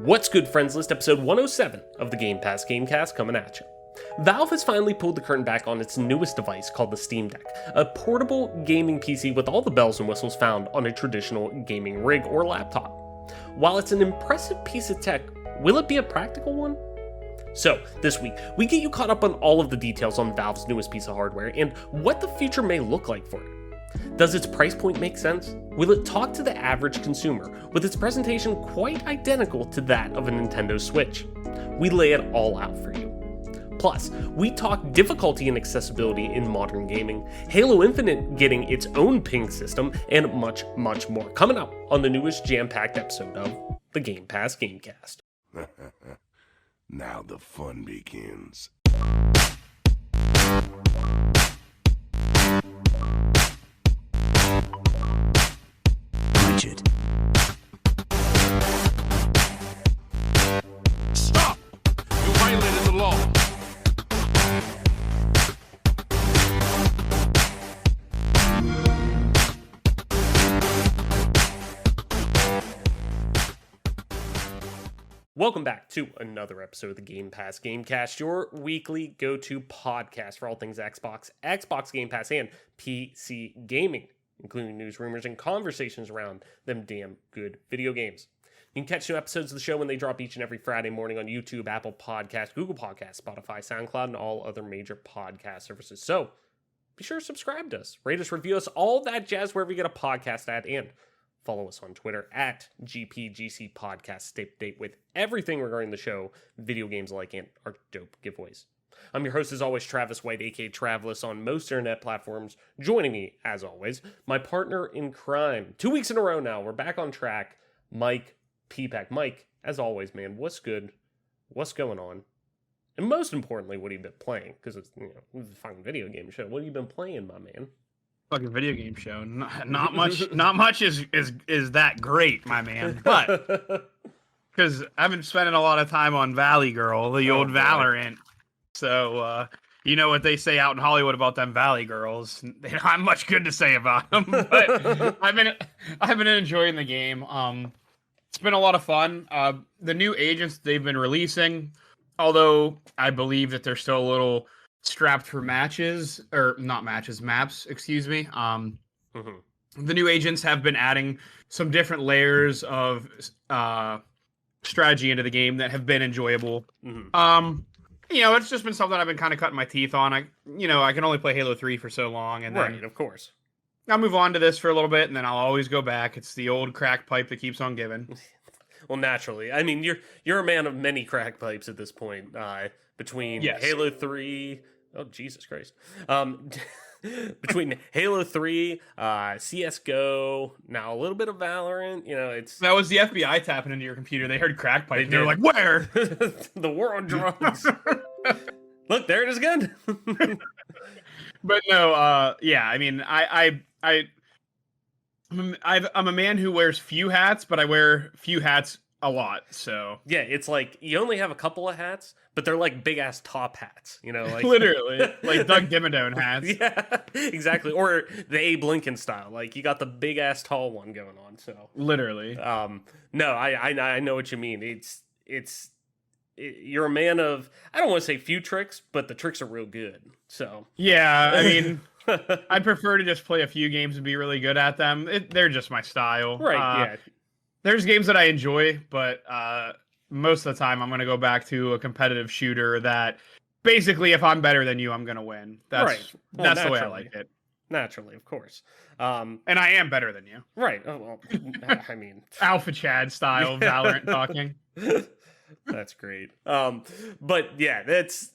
What's good, friends list, episode 107 of the Gamecast coming at you. Valve has finally pulled the curtain back on its newest device called the Steam Deck, a portable gaming PC with all the bells and whistles found on a traditional gaming rig or laptop. While it's an impressive piece of tech, will it be a practical one? So, this week, we get you caught up on all of the details on Valve's newest piece of hardware and what the future may look like for it. Does its price point make sense? Will it talk to the average consumer, with its presentation quite identical to that of a Nintendo Switch? We lay it all out for you. Plus, we talk difficulty and accessibility in modern gaming, Halo Infinite getting its own ping system, and much, much more coming up on the newest jam-packed episode of the Game Pass Gamecast. Now the fun begins. Richard. Stop! You violated the law. Welcome back to another episode of the Game Pass Gamecast, your weekly go-to podcast for all things Xbox, Xbox Game Pass, and PC gaming, including news, rumors, and conversations around them damn good video games. You can catch new episodes of the show when they drop each and every Friday morning on YouTube, Apple Podcasts, Google Podcasts, Spotify, SoundCloud, and all other major podcast services. So be sure to subscribe to us, rate us, review us, all that jazz wherever you get a podcast at, and follow us on Twitter at GPGC Podcast. Stay up to date with everything regarding the show, video games alike, and our dope giveaways. I'm your host, as always, Travis White, aka Travelus, on most internet platforms. Joining me, as always, my partner in crime. 2 weeks in a row now, we're back on track, Mike Peepak. Mike, as always, man, what's good? What's going on? And most importantly, what have you been playing? Because it's, it's a fucking video game show. What have you been playing, my man? Fucking video game show. Not much. Not much is that great, my man. But because I've been spending a lot of time on Valley Girl, the old Valorant. So you know what they say out in Hollywood about them Valley Girls. They don't have much good to say about them. But I've been enjoying the game. It's been a lot of fun. The new agents they've been releasing, although I believe that they're still a little strapped for maps, excuse me. The new agents have been adding some different layers of strategy into the game that have been enjoyable. It's just been something I've been kind of cutting my teeth on. I can only play Halo 3 for so long, and then Right, of course. I'll move on to this for a little bit, and then I'll always go back. It's the old crack pipe that keeps on giving. Well, naturally. I mean, you're a man of many crack pipes at this point. Between Halo 3, oh Jesus Christ, between Halo 3, CS:GO, now a little bit of Valorant. That was the FBI tapping into your computer. They heard crack pipe. They were like, "Where?" The war on drugs. Look, there it is again. But no, I mean, I'm a man who wears few hats, but I wear few hats a lot. So yeah, it's like you only have a couple of hats, but they're like big ass top hats, like literally like Doug Dimmadome hats. Yeah, exactly. Or the Abe Lincoln style, like you got the big ass tall one going on. So literally, no, I know what you mean. You're a man of, I don't want to say few tricks, but the tricks are real good. So yeah, I mean, I'd prefer to just play a few games and be really good at them. They're just my style, right? Yeah. There's games that I enjoy, but most of the time I'm going to go back to a competitive shooter that basically if I'm better than you, I'm going to win. That's right. Well, that's the way I like it. Naturally, of course. And I am better than you. Right. Oh, well, I mean. Alpha Chad style Valorant talking. That's great. But yeah, that's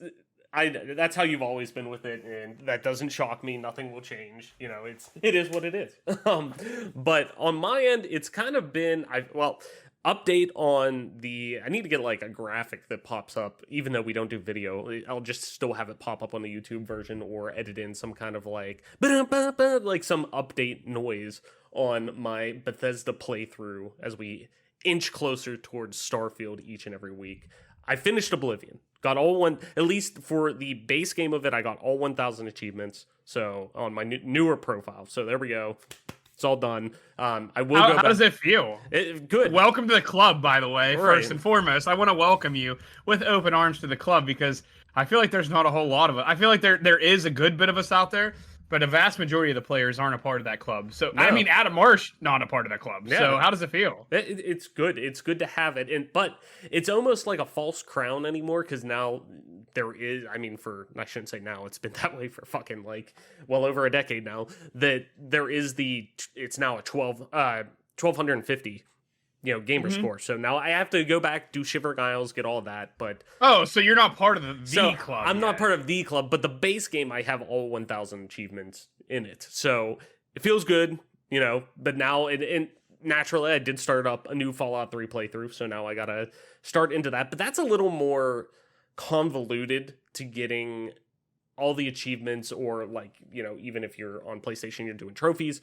how you've always been with it, and that doesn't shock me. Nothing will change. It is what it is. But on my end, it's kind of been update on I need to get like a graphic that pops up, even though we don't do video. I'll just still have it pop up on the YouTube version or edit in some kind of like some update noise on my Bethesda playthrough as we inch closer towards Starfield each and every week. I finished Oblivion. Got at least for the base game of it, I got all 1,000 achievements. So on my newer profile. So there we go. It's all done. I will go back. How does it feel? Good. Welcome to the club, by the way. Right. First and foremost, I want to welcome you with open arms to the club because I feel like there's not a whole lot of it. I feel like there is a good bit of us out there, but a vast majority of the players aren't a part of that club. So No. I mean, Adam Marsh not a part of that club. Yeah. So how does it feel? It's good. It's good to have it, but it's almost like a false crown anymore because now there is. I mean, I shouldn't say now. It's been that way for fucking like well over a decade now. That there is it's now a 1250, gamer score. So now I have to go back, do Shivering Isles, get all that. But So you're not part of the club. I'm not yet. part of the club, but the base game I have all 1,000 achievements in it. So it feels good, But now and naturally I did start up a new Fallout 3 playthrough, so now I gotta start into that. But that's a little more convoluted to getting all the achievements, or like even if you're on PlayStation, you're doing trophies.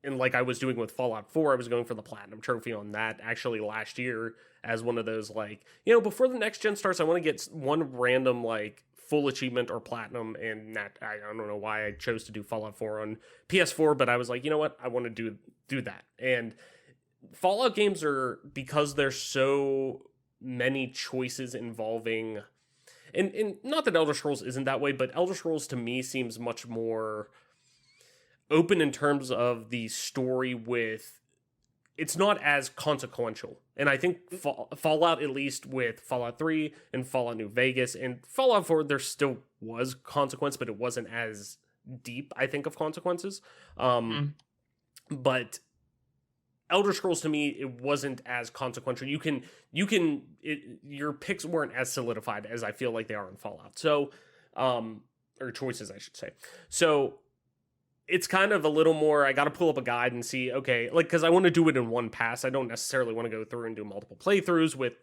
And like I was doing with Fallout 4, I was going for the platinum trophy on that actually last year as one of those like, before the next gen starts, I want to get one random like full achievement or platinum. And I don't know why I chose to do Fallout 4 on PS4, but I was like, you know what? I want to do that. And Fallout games are, because there's so many choices involving, and not that Elder Scrolls isn't that way, but Elder Scrolls to me seems much more open in terms of the story. It's not as consequential. And I think Fallout, at least with Fallout 3 and Fallout New Vegas and Fallout 4, there still was consequence, but it wasn't as deep, I think, of consequences. But Elder Scrolls to me, it wasn't as consequential. Your picks weren't as solidified as I feel like they are in Fallout. So, or choices, I should say. So it's kind of a little more, I got to pull up a guide and see, okay, like, because I want to do it in one pass. I don't necessarily want to go through and do multiple playthroughs with,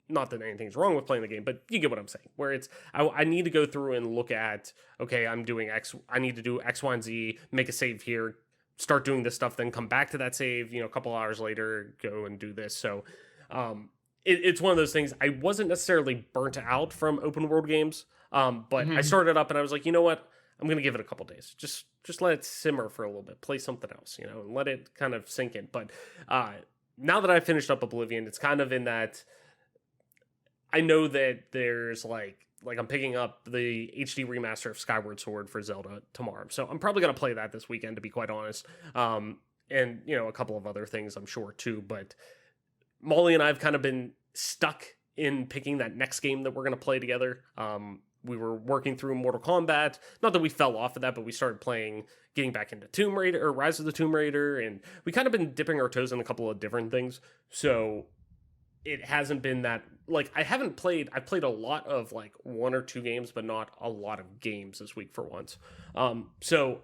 not that anything's wrong with playing the game, but you get what I'm saying, where it's, I need to go through and look at, okay, I'm doing X, I need to do X, Y, and Z, make a save here, start doing this stuff, then come back to that save, a couple hours later, go and do this. So it's one of those things. I wasn't necessarily burnt out from open world games, but I started up and I was like, you know what? I'm going to give it a couple days. Just let it simmer for a little bit. Play something else, and let it kind of sink in. But now that I finished up Oblivion, it's kind of in that I know that there's like I'm picking up the HD remaster of Skyward Sword for Zelda tomorrow. So I'm probably going to play that this weekend, to be quite honest. And, a couple of other things I'm sure too. But Molly and I have kind of been stuck in picking that next game that we're going to play together. We were working through Mortal Kombat. Not that we fell off of that, but we started getting back into Tomb Raider or Rise of the Tomb Raider. And we kind of been dipping our toes in a couple of different things. So it hasn't been that, like, I've played a lot of like one or two games, but not a lot of games this week for once. So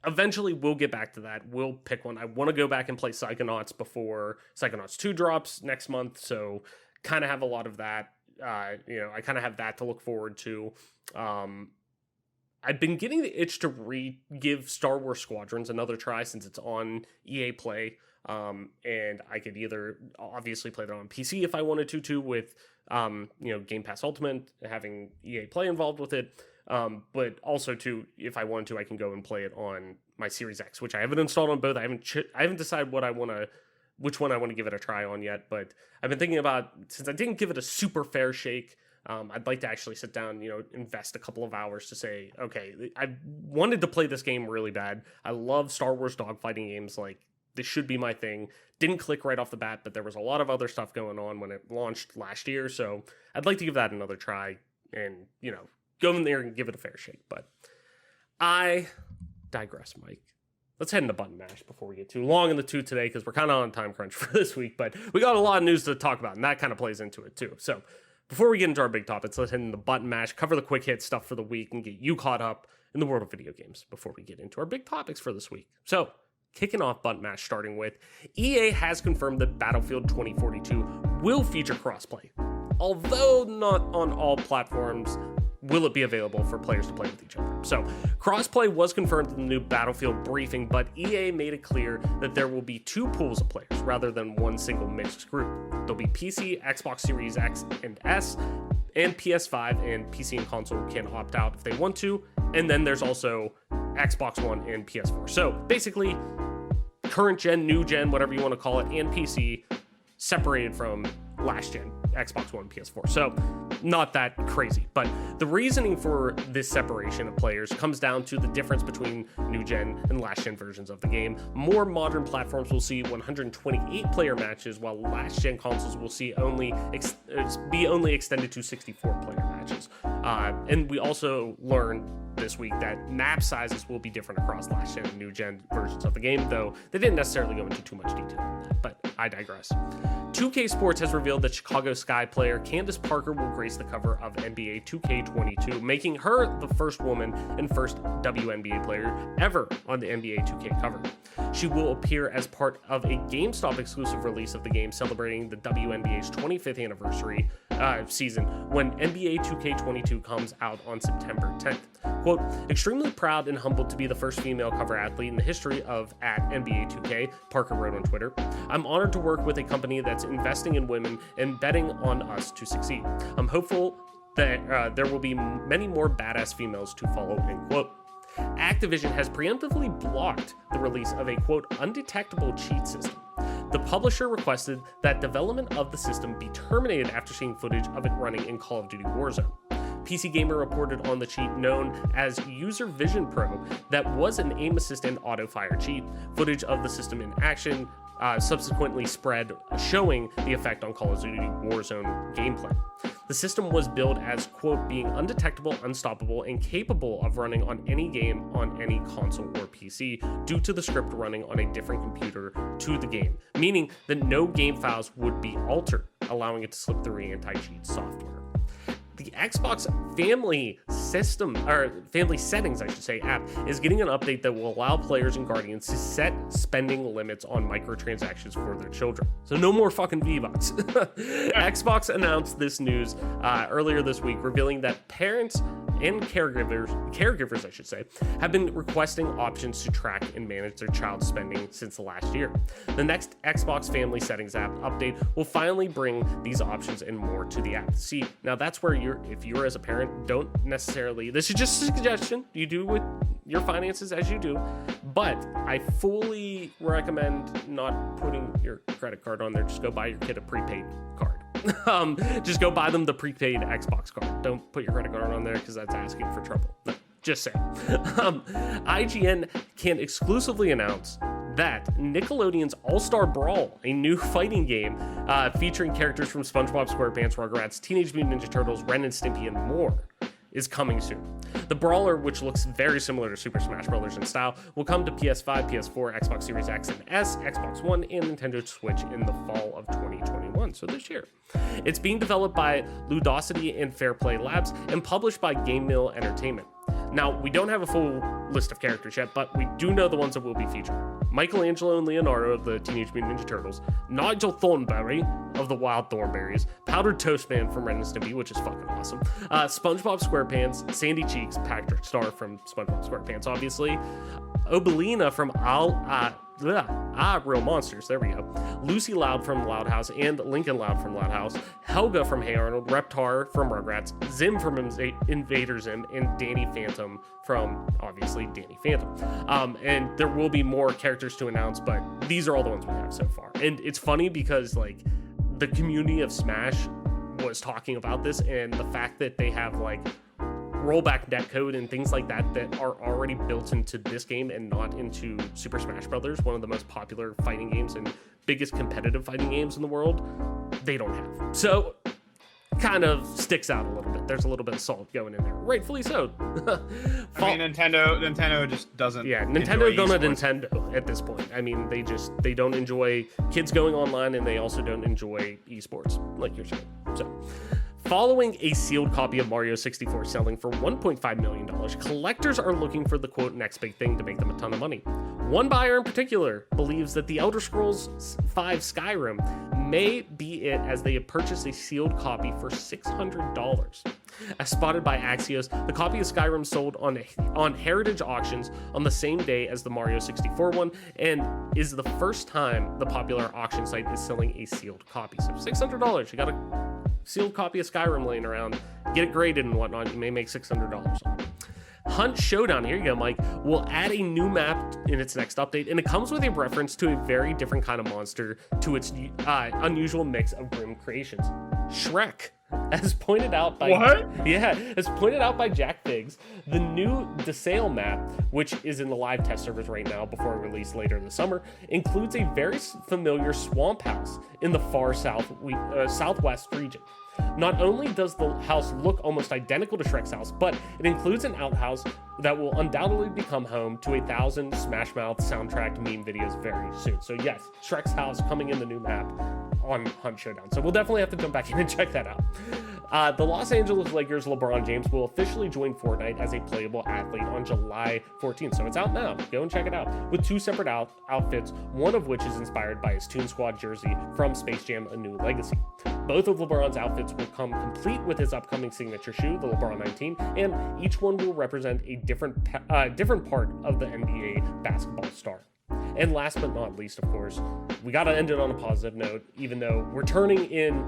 eventually we'll get back to that. We'll pick one. I want to go back and play Psychonauts before Psychonauts 2 drops next month. So kind of have a lot of that. I kind of have that to look forward to. I've been getting the itch to give Star Wars Squadrons another try since it's on EA Play. And I could either obviously play that on PC if I wanted to with, Game Pass Ultimate, having EA Play involved with it. But also too, if I wanted to, I can go and play it on my Series X, which I haven't installed on both. I haven't decided which one I want to give it a try on yet, but I've been thinking about, since I didn't give it a super fair shake, I'd like to actually sit down, invest a couple of hours to say, okay, I wanted to play this game really bad. I love Star Wars dogfighting games. Like, this should be my thing. Didn't click right off the bat, but there was a lot of other stuff going on when it launched last year. So I'd like to give that another try and, go in there and give it a fair shake. But I digress, Mike. Let's head into button mash before we get too long in the tooth today, because we're kind of on time crunch for this week, but we got a lot of news to talk about, and that kind of plays into it too. So before we get into our big topics, let's head into button mash, cover the quick hit stuff for the week, and get you caught up in the world of video games before we get into our big topics for this week. So kicking off button mash, starting with EA has confirmed that Battlefield 2042 will feature crossplay. Although not on all platforms, will it be available for players to play with each other? So, crossplay was confirmed in the new Battlefield briefing, but EA made it clear that there will be two pools of players rather than one single mixed group. There'll be PC, Xbox Series X and S, and PS5, and PC and console can opt out if they want to. And then there's also Xbox One and PS4. So basically, current gen, new gen, whatever you want to call it, and PC separated from last gen, Xbox One, PS4. So not that crazy, but the reasoning for this separation of players comes down to the difference between new gen and last gen versions of the game. More modern platforms will see 128 player matches, while last gen consoles will see only extended to 64 player matches. And we also learned this week that map sizes will be different across last gen and new gen versions of the game, though they didn't necessarily go into too much detail on that, but I digress. 2K Sports has revealed that Chicago Sky player Candace Parker will grace the cover of NBA 2K22, making her the first woman and first WNBA player ever on the NBA 2K cover. She will appear as part of a GameStop exclusive release of the game celebrating the WNBA's 25th anniversary season when NBA 2K22 comes out on September 10th. Quote, extremely proud and humbled to be the first female cover athlete in the history of at NBA 2K, Parker wrote on Twitter. I'm honored to work with a company that's investing in women and betting on us to succeed. I'm hopeful that there will be many more badass females to follow, end quote. Activision has preemptively blocked the release of a, quote, undetectable cheat system. The publisher requested that development of the system be terminated after seeing footage of it running in Call of Duty Warzone. PC Gamer reported on the cheat known as User Vision Pro that was an aim assist and auto fire cheat. Footage of the system in action subsequently spread, showing the effect on Call of Duty Warzone gameplay. The system was billed as, quote, being undetectable, unstoppable, and capable of running on any game on any console or PC due to the script running on a different computer to the game, meaning that no game files would be altered, allowing it to slip through anti-cheat software. The Xbox Family System, or Family Settings, I should say, app is getting an update that will allow players and guardians to set spending limits on microtransactions for their children. So no more fucking V-Bucks. Xbox announced this news earlier this week, revealing that parents and caregivers, I should say, have been requesting options to track and manage their child's spending since the last year. The next Xbox Family Settings app update will finally bring these options and more to the app. See, now that's where if you're as a parent, don't necessarily, this is just a suggestion, you do with your finances as you do, but I fully recommend not putting your credit card on there. Just go buy your kid a prepaid card. Just go buy them the prepaid Xbox card. Don't put your credit card on there because that's asking for trouble. No, just saying. IGN can exclusively announce that Nickelodeon's All-Star Brawl, a new fighting game featuring characters from SpongeBob SquarePants, Rugrats, Teenage Mutant Ninja Turtles, Ren and Stimpy, and more, is coming soon. The brawler, which looks very similar to Super Smash Bros. In style, will come to PS5, PS4, Xbox Series X and S, Xbox One, and Nintendo Switch in the fall of 2021, so this year. It's being developed by Ludosity and Fairplay Labs and published by Game Mill Entertainment. Now, we don't have a full list of characters yet, but we do know the ones that will be featured. Michelangelo and Leonardo of the Teenage Mutant Ninja Turtles, Nigel Thornberry of the Wild Thornberries, Powdered Toast Man from Ren and Stimpy, which is fucking awesome, SpongeBob SquarePants, Sandy Cheeks, Patrick Star from SpongeBob SquarePants, obviously, Obelina from Real Monsters, there we go, Lucy Loud from Loud House and Lincoln Loud from Loud House, Helga from Hey Arnold, Reptar from Rugrats, Zim from Invader Zim, and Danny Phantom from, obviously, Danny Phantom. And there will be more characters to announce, but these are all the ones we have so far. And it's funny because, like, the community of Smash was talking about this, and the fact that they have, like, rollback netcode and things like that are already built into this game and not into Super Smash Bros., one of the most popular fighting games and biggest competitive fighting games in the world, they don't have. So, kind of sticks out a little bit. There's a little bit of salt going in there. Rightfully so. I mean, Nintendo just doesn't. Yeah, Nintendo gonna Nintendo at this point. I mean, they don't enjoy kids going online, and they also don't enjoy esports, like you're saying. So, following a sealed copy of Mario 64 selling for $1.5 million, collectors are looking for the, quote, next big thing to make them a ton of money. One buyer in particular believes that the Elder Scrolls V Skyrim may be it, as they have purchased a sealed copy for $600. As spotted by Axios, the copy of Skyrim sold on Heritage auctions on the same day as the Mario 64 one, and is the first time the popular auction site is selling a sealed copy. So $600, you got a sealed copy of Skyrim laying around, get it graded and whatnot, you may make $600 on it. Hunt Showdown, here you go, Mike, will add a new map in its next update, and it comes with a reference to a very different kind of monster to its unusual mix of grim creations. Shrek. As pointed out by as pointed out by Jack Biggs, the new DeSale map, which is in the live test servers right now before release later in the summer, includes a very familiar swamp house in the far southwest region. Not only does the house look almost identical to Shrek's house, but it includes an outhouse that will undoubtedly become home to 1,000 Smash Mouth soundtrack meme videos very soon. So yes, Shrek's house coming in the new map on Hunt Showdown. So we'll definitely have to jump back in and check that out. The Los Angeles Lakers' LeBron James will officially join Fortnite as a playable athlete on July 14th. So it's out now. Go and check it out. With 2 separate outfits, one of which is inspired by his Toon Squad jersey from Space Jam: A New Legacy. Both of LeBron's outfits will come complete with his upcoming signature shoe, the LeBron 19, and each one will represent a different part of the NBA basketball star. And last but not least, of course, we got to end it on a positive note, even though we're turning in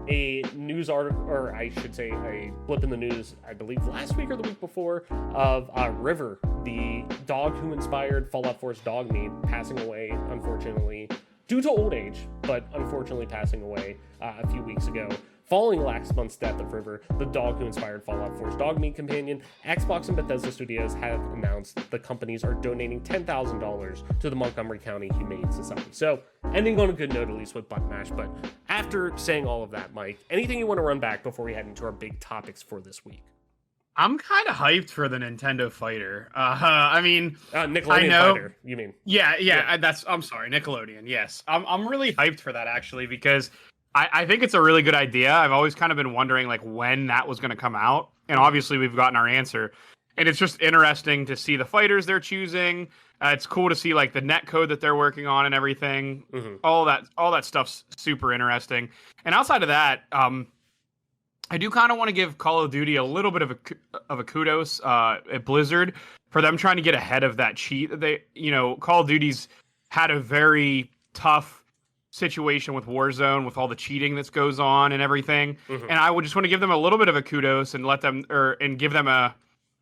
a news article, or I should say a blip in the news, I believe last week or the week before, of River, the dog who inspired Fallout 4's dog meat, passing away, unfortunately, due to old age, but unfortunately passing away a few weeks ago. Following last month's death of River, the dog who inspired Fallout 4's dog meat companion, Xbox and Bethesda Studios have announced the companies are donating $10,000 to the Montgomery County Humane Society. So, ending on a good note, at least with Button Mash. But after saying all of that, Mike, anything you want to run back before we head into our big topics for this week? I'm kind of hyped for the Nintendo Fighter. I mean, Nickelodeon Fighter, you mean? Yeah. I'm sorry, Nickelodeon. Yes, I'm really hyped for that actually because I think it's a really good idea. I've always kind of been wondering like when that was going to come out, and obviously we've gotten our answer. And it's just interesting to see the fighters they're choosing. It's cool to see like the net code that they're working on and everything. Mm-hmm. All that stuff's super interesting. And outside of that, I do kind of want to give Call of Duty a little bit of a kudos at Blizzard for them trying to get ahead of that cheat. They, Call of Duty's had a very tough situation with Warzone with all the cheating that goes on and everything. Mm-hmm. And I would just want to give them a little bit of a kudos and and give them a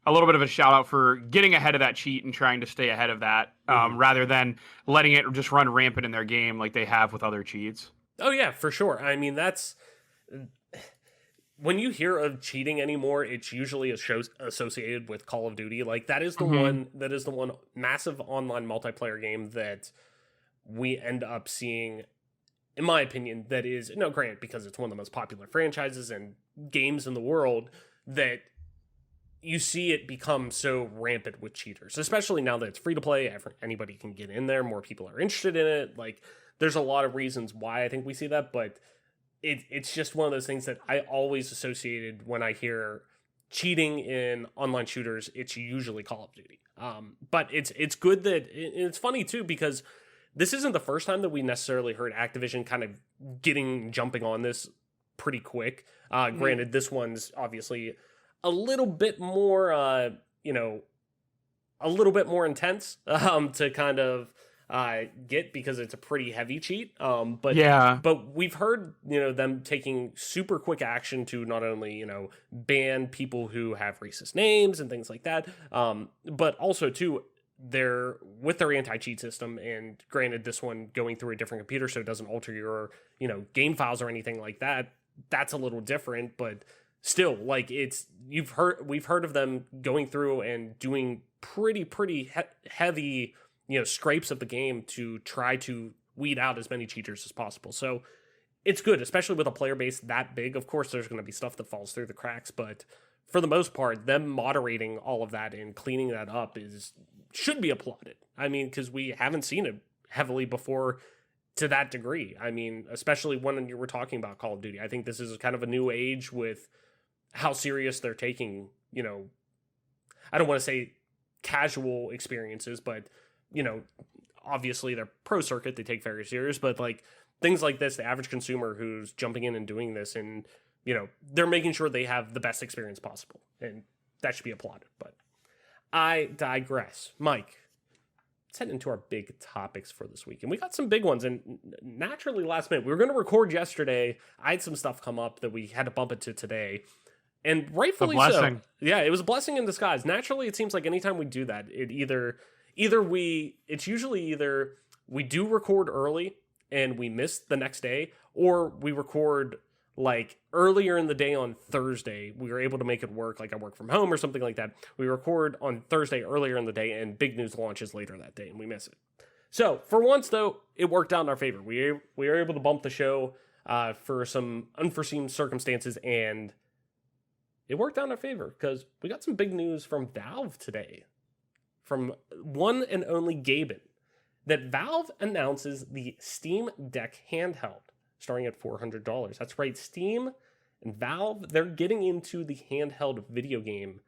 little bit of a shout out for getting ahead of that cheat and trying to stay ahead of that, rather than letting it just run rampant in their game like they have with other cheats. Oh yeah, for sure. I mean, that's when you hear of cheating anymore, it's usually associated with Call of Duty. Like that is the one massive online multiplayer game that we end up seeing, in my opinion, that is, no, granted, because it's one of the most popular franchises and games in the world, that you see it become so rampant with cheaters, especially now that it's free to play. Anybody can get in there. More people are interested in it. Like, there's a lot of reasons why I think we see that, but it's just one of those things that I always associated when I hear cheating in online shooters. It's usually Call of Duty. But it's good that it's funny too, because this isn't the first time that we necessarily heard Activision kind of jumping on this pretty quick. Granted, this one's obviously a little bit more, a little bit more intense to kind of get, because it's a pretty heavy cheat. But we've heard, them taking super quick action to not only, ban people who have racist names and things like that, but also too, with their anti-cheat system. And granted, this one going through a different computer, so it doesn't alter your, game files or anything like that. That's a little different, but still, like, we've heard of them going through and doing pretty heavy, scrapes of the game to try to weed out as many cheaters as possible. So it's good, especially with a player base that big. Of course, there's going to be stuff that falls through the cracks, but for the most part, them moderating all of that and cleaning that up should be applauded. I mean, because we haven't seen it heavily before to that degree. I mean, especially when you were talking about Call of Duty. I think this is kind of a new age with how serious they're taking, I don't want to say casual experiences, but, obviously they're pro circuit, they take very serious, but like things like this, the average consumer who's jumping in and doing this, and, they're making sure they have the best experience possible, and that should be applauded. But I digress. Mike, let's head into our big topics for this week. And we got some big ones, and naturally last minute, we were going to record yesterday. I had some stuff come up that we had to bump it to today. And rightfully so. blessing. Yeah, it was a blessing in disguise. Naturally, it seems like anytime we do that, it's usually either we do record early and we miss the next day, or we record like earlier in the day on Thursday. We were able to make it work, like I work from home or something like that. We record on Thursday earlier in the day, and big news launches later that day, and we miss it. So for once, though, it worked out in our favor. We were able to bump the show for some unforeseen circumstances, and it worked out in our favor because we got some big news from Valve today, from one and only Gaben, that Valve announces the Steam Deck handheld, starting at $400. That's right, Steam and Valve, they're getting into the handheld video game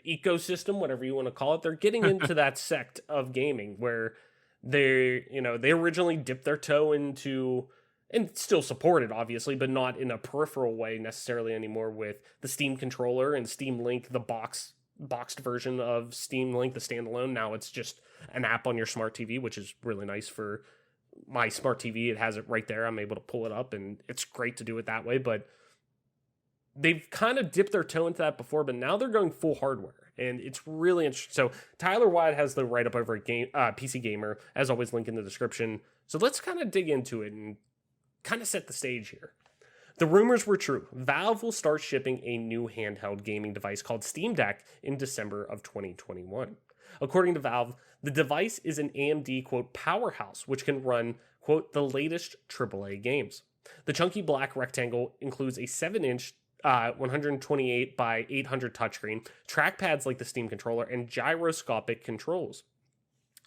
ecosystem, whatever you want to call it. They're getting into that sect of gaming where they originally dipped their toe into, and still support it, obviously, but not in a peripheral way necessarily anymore, with the Steam controller and Steam Link, the boxed version of Steam Link, the standalone. Now it's just an app on your smart TV, which is really nice for my smart TV. It has it right there. I'm able to pull it up, and it's great to do it that way. But they've kind of dipped their toe into that before, but now they're going full hardware, and it's really interesting. So Tyler Wyatt has the write-up over at PC Gamer, as always, link in the description. So let's kind of dig into it and kind of set the stage here. The rumors were true. Valve will start shipping a new handheld gaming device called Steam Deck in December of 2021. According to Valve, the device is an AMD, quote, powerhouse, which can run, quote, the latest AAA games. The chunky black rectangle includes a 7-inch 128 by 800 touchscreen, trackpads like the Steam controller, and gyroscopic controls.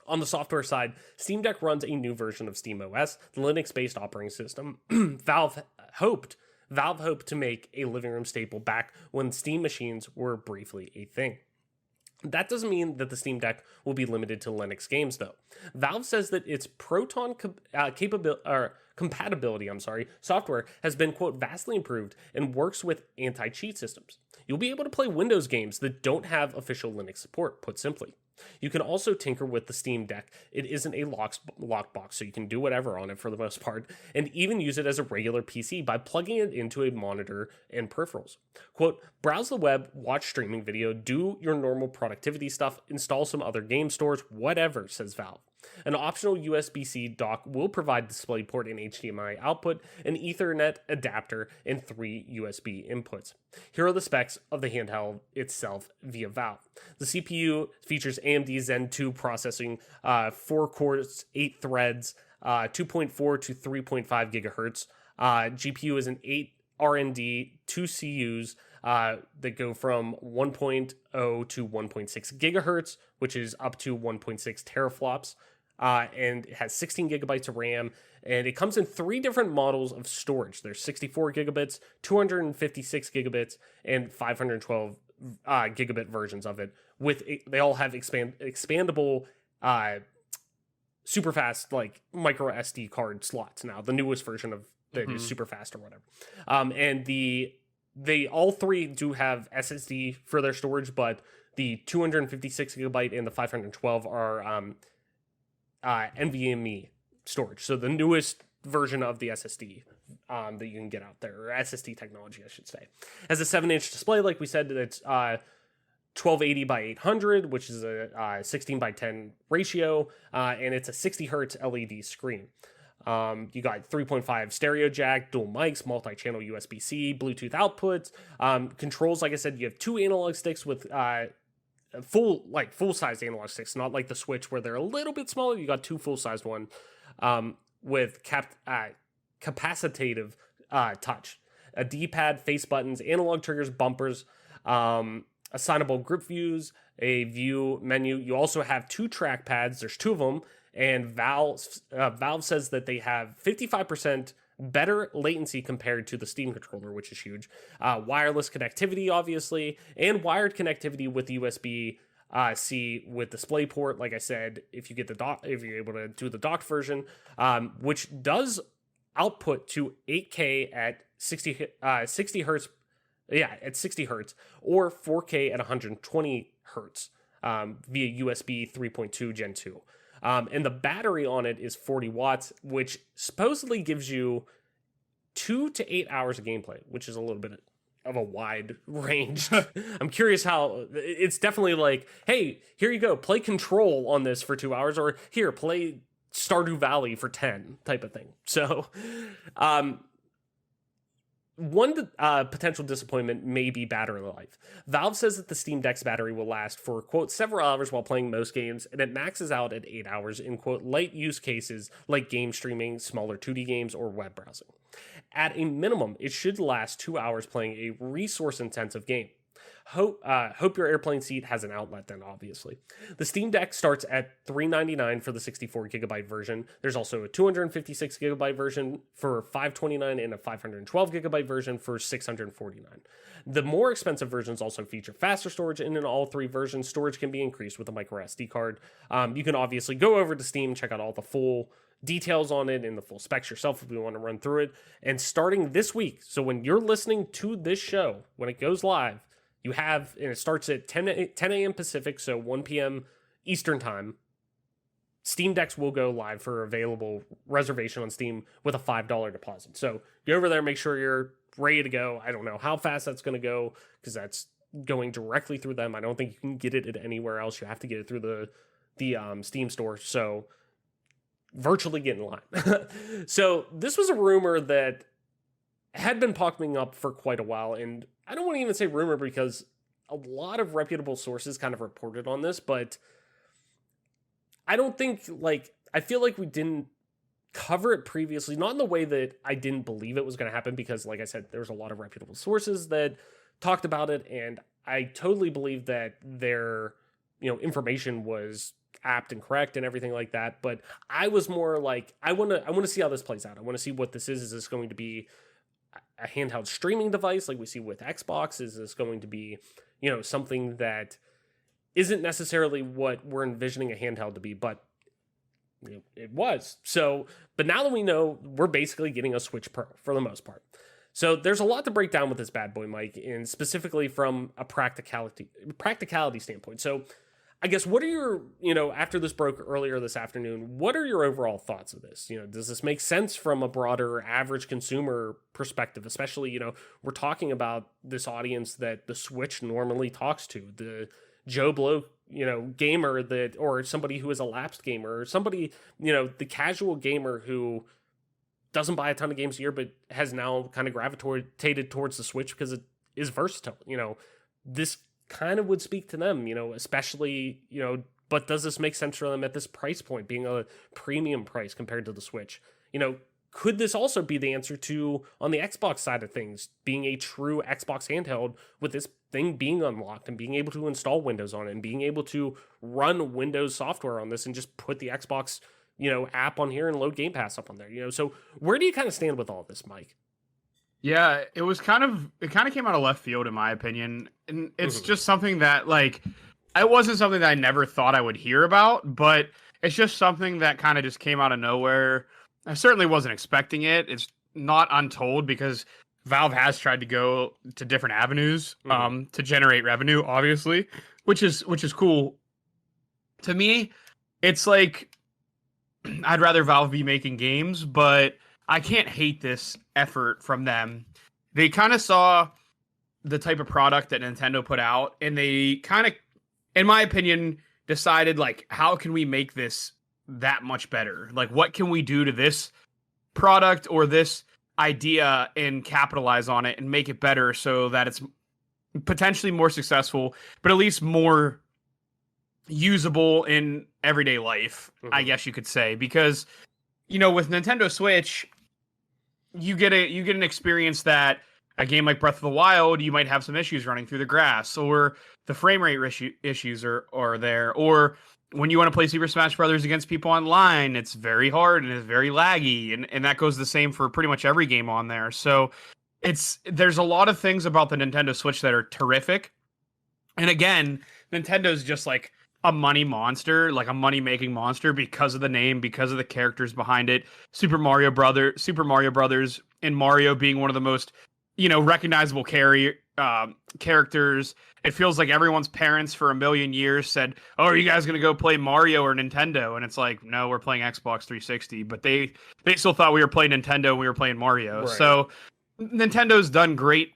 On the software side, Steam Deck runs a new version of SteamOS, the Linux-based operating system. Valve hoped to make a living room staple back when Steam machines were briefly a thing. That doesn't mean that the Steam Deck will be limited to Linux games, though. Valve says that its Proton compatibility software has been, quote, vastly improved and works with anti-cheat systems. You'll be able to play Windows games that don't have official Linux support, put simply. You can also tinker with the Steam Deck. It isn't a lockbox, so you can do whatever on it for the most part, and even use it as a regular PC by plugging it into a monitor and peripherals. Quote, browse the web, watch streaming video, do your normal productivity stuff, install some other game stores, whatever, says Valve. An optional USB-C dock will provide DisplayPort and HDMI output, an Ethernet adapter, and 3 USB inputs. Here are the specs of the handheld itself via Valve. The CPU features AMD Zen 2 processing, 4 cores, 8 threads, 2.4 to 3.5 gigahertz. GPU is an 8 R&D, 2 CUs that go from 1.0 to 1.6 gigahertz, which is up to 1.6 teraflops. And it has 16 gigabytes of RAM, and it comes in 3 different models of storage. There's 64 gigabits, 256 gigabits, and 512 gigabit versions of it. They all have expandable, super fast, like micro SD card slots. Now, the newest version of that is super fast or whatever. And they all 3 do have SSD for their storage, but the 256 gigabyte and the 512 are NVMe storage. So the newest version of the SSD that you can get out there, or SSD technology, I should say. Has a 7-inch display, like we said. It's 1280 by 800, which is a 16 by 10 ratio, and it's a 60 hertz LED screen. You got 3.5 stereo jack, dual mics, multi-channel USB-C, Bluetooth outputs, controls. Like I said, you have 2 analog sticks with full-sized analog sticks, not like the Switch where they're a little bit smaller. You got 2 full-sized one with capacitive touch, a D-pad, face buttons, analog triggers, bumpers, assignable grip views, a view menu. You also have 2 trackpads. There's 2 of them, and Valve says that they have 55% better latency compared to the Steam controller, which is huge. Wireless connectivity, obviously, and wired connectivity with USB-C with DisplayPort. Like I said, if you're able to do the docked version, which does output to 8K at 60 hertz. Yeah, at 60 hertz, or 4K at 120 hertz via USB 3.2 Gen 2. And the battery on it is 40 watts, which supposedly gives you 2 to 8 hours of gameplay, which is a little bit of a wide range. I'm curious how it's definitely like, hey, here you go, play Control on this for 2 hours, or here, play Stardew Valley for 10 type of thing. So, one potential disappointment may be battery life. Valve says that the Steam Deck's battery will last for, quote, several hours while playing most games, and it maxes out at 8 hours in, quote, light use cases like game streaming, smaller 2D games, or web browsing. At a minimum, it should last 2 hours playing a resource-intensive game. Hope your airplane seat has an outlet then, obviously. The Steam Deck starts at $399 for the 64GB version. There's also a 256GB version for $529 and a 512GB version for $649. The more expensive versions also feature faster storage, and in all three versions, storage can be increased with a micro SD card. You can obviously go over to Steam, check out all the full details on it and the full specs yourself if you want to run through it. And starting this week, so when you're listening to this show, when it goes live, you have, and it starts at 10 a.m. Pacific, so 1 p.m. Eastern time. Steam Decks will go live for available reservation on Steam with a $5 deposit. So go over there, make sure you're ready to go. I don't know how fast that's going to go because that's going directly through them. I don't think you can get it at anywhere else. You have to get it through the Steam store. So virtually get in line. So this was a rumor that had been popping up for quite a while, and I don't want to even say rumor because a lot of reputable sources kind of reported on this, but I don't think, I feel like we didn't cover it previously, not in the way that I didn't believe it was going to happen, because like I said, there's a lot of reputable sources that talked about it, and I totally believe that their, information was apt and correct and everything like that. But I was more like, I want to see how this plays out. I want to see what this is. Is this going to be a handheld streaming device like we see with Xbox? Is this going to be, something that isn't necessarily what we're envisioning a handheld to be, but it was. So, but now that we know, we're basically getting a Switch Pro for the most part. So there's a lot to break down with this bad boy, Mike, and specifically from a practicality standpoint. So I guess, what are your, after this broke earlier this afternoon, what are your overall thoughts of this? Does this make sense from a broader average consumer perspective? Especially, we're talking about this audience that the Switch normally talks to, the Joe Blow, gamer that, or somebody who is a lapsed gamer, or somebody, the casual gamer who doesn't buy a ton of games a year, but has now kind of gravitated towards the Switch because it is versatile. This kind of would speak to them, especially, but does this make sense for them at this price point, being a premium price compared to the Switch? Could this also be the answer to, on the Xbox side of things, being a true Xbox handheld with this thing being unlocked and being able to install Windows on it and being able to run Windows software on this and just put the Xbox, app on here and load Game Pass up on there, so where do you kind of stand with all this, Mike? Yeah, it kind of came out of left field in my opinion. And it's just something that it wasn't something that I never thought I would hear about, but it's just something that kind of just came out of nowhere. I certainly wasn't expecting it. It's not untold because Valve has tried to go to different avenues to generate revenue, obviously, which is cool. To me, it's like I'd rather Valve be making games, but I can't hate this effort from them. They kind of saw the type of product that Nintendo put out, and they kind of, in my opinion, decided, how can we make this that much better? What can we do to this product or this idea and capitalize on it and make it better so that it's potentially more successful, but at least more usable in everyday life, I guess you could say. Because, with Nintendo Switch, you get an experience that a game like Breath of the Wild, you might have some issues running through the grass, or the frame rate issues are there, or when you want to play Super Smash Brothers against people online, it's very hard and it's very laggy, and that goes the same for pretty much every game on there. So there's a lot of things about the Nintendo Switch that are terrific. And again, Nintendo's just a money monster, a money-making monster because of the name, because of the characters behind it. Super Mario Brothers, and Mario being one of the most, recognizable characters. It feels like everyone's parents for a million years said, "Oh, are you guys gonna go play Mario or Nintendo?" And it's like, no, we're playing Xbox 360. But they still thought we were playing Nintendo and we were playing Mario. Right. So Nintendo's done great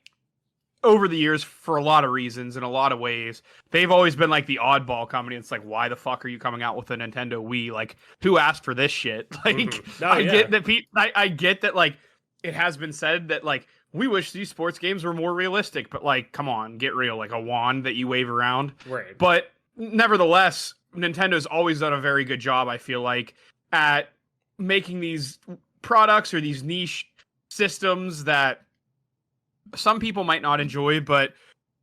over the years for a lot of reasons, in a lot of ways. They've always been like the oddball company. It's like, why the fuck are you coming out with a Nintendo Wii? Like, who asked for this shit? Like, get that. I get that. Like, it has been said that like we wish these sports games were more realistic, but like, come on, get real. Like a wand that you wave around. Right. But nevertheless, Nintendo's always done a very good job, I feel like, at making these products or these niche systems that some people might not enjoy, but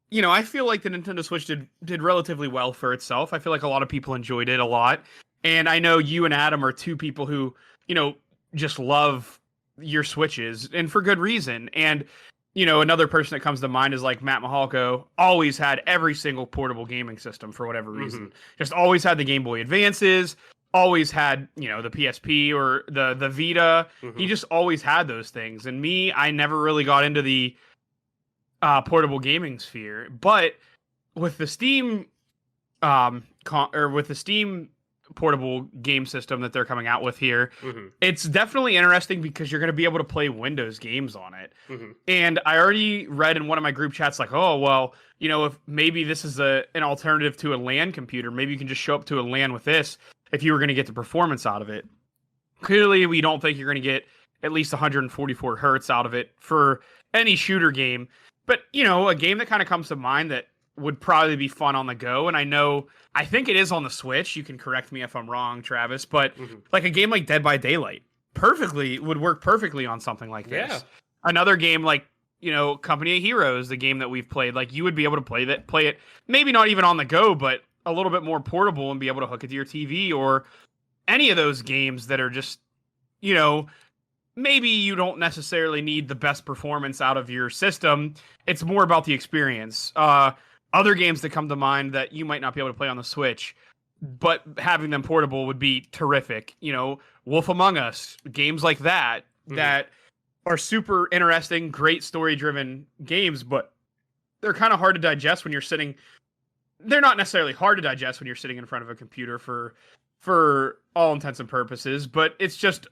you know, I feel like the Nintendo Switch did relatively well for itself. I feel like a lot of people enjoyed it a lot. And I know you and Adam are two people who, you know, just love your Switches, and for good reason. And, you know, another person that comes to mind is like Matt Mahalko, always had every single portable gaming system for whatever reason. Just always had the Game Boy Advances, always had, you know, the PSP or the Vita. He just always had those things. And me, I never really got into the portable gaming sphere, but with the Steam with the Steam portable game system that they're coming out with here, it's definitely interesting because you're going to be able to play Windows games on it. And I already read in one of my group chats like, oh, well, you know, if maybe this is an alternative to a LAN computer, maybe you can just show up to a LAN with this if you were going to get the performance out of it. Clearly, we don't think you're going to get at least 144 hertz out of it for any shooter game. But, you know, a game that kind of comes to mind that would probably be fun on the go, and I think it is on the Switch. You can correct me if I'm wrong, Travis, but like a game like Dead by Daylight would work perfectly on something like this. Yeah. Another game like, you know, Company of Heroes, the game that we've played, like you would be able to play it, maybe not even on the go, but a little bit more portable and be able to hook it to your TV, or any of those games that are just, you know, maybe you don't necessarily need the best performance out of your system. It's more about the experience. Other games that come to mind that you might not be able to play on the Switch, but having them portable would be terrific. You know, Wolf Among Us, games like that, that are super interesting, great story-driven games, but they're kind of hard to digest when you're sitting. They're not necessarily hard to digest when you're sitting in front of a computer for all intents and purposes, but it's just,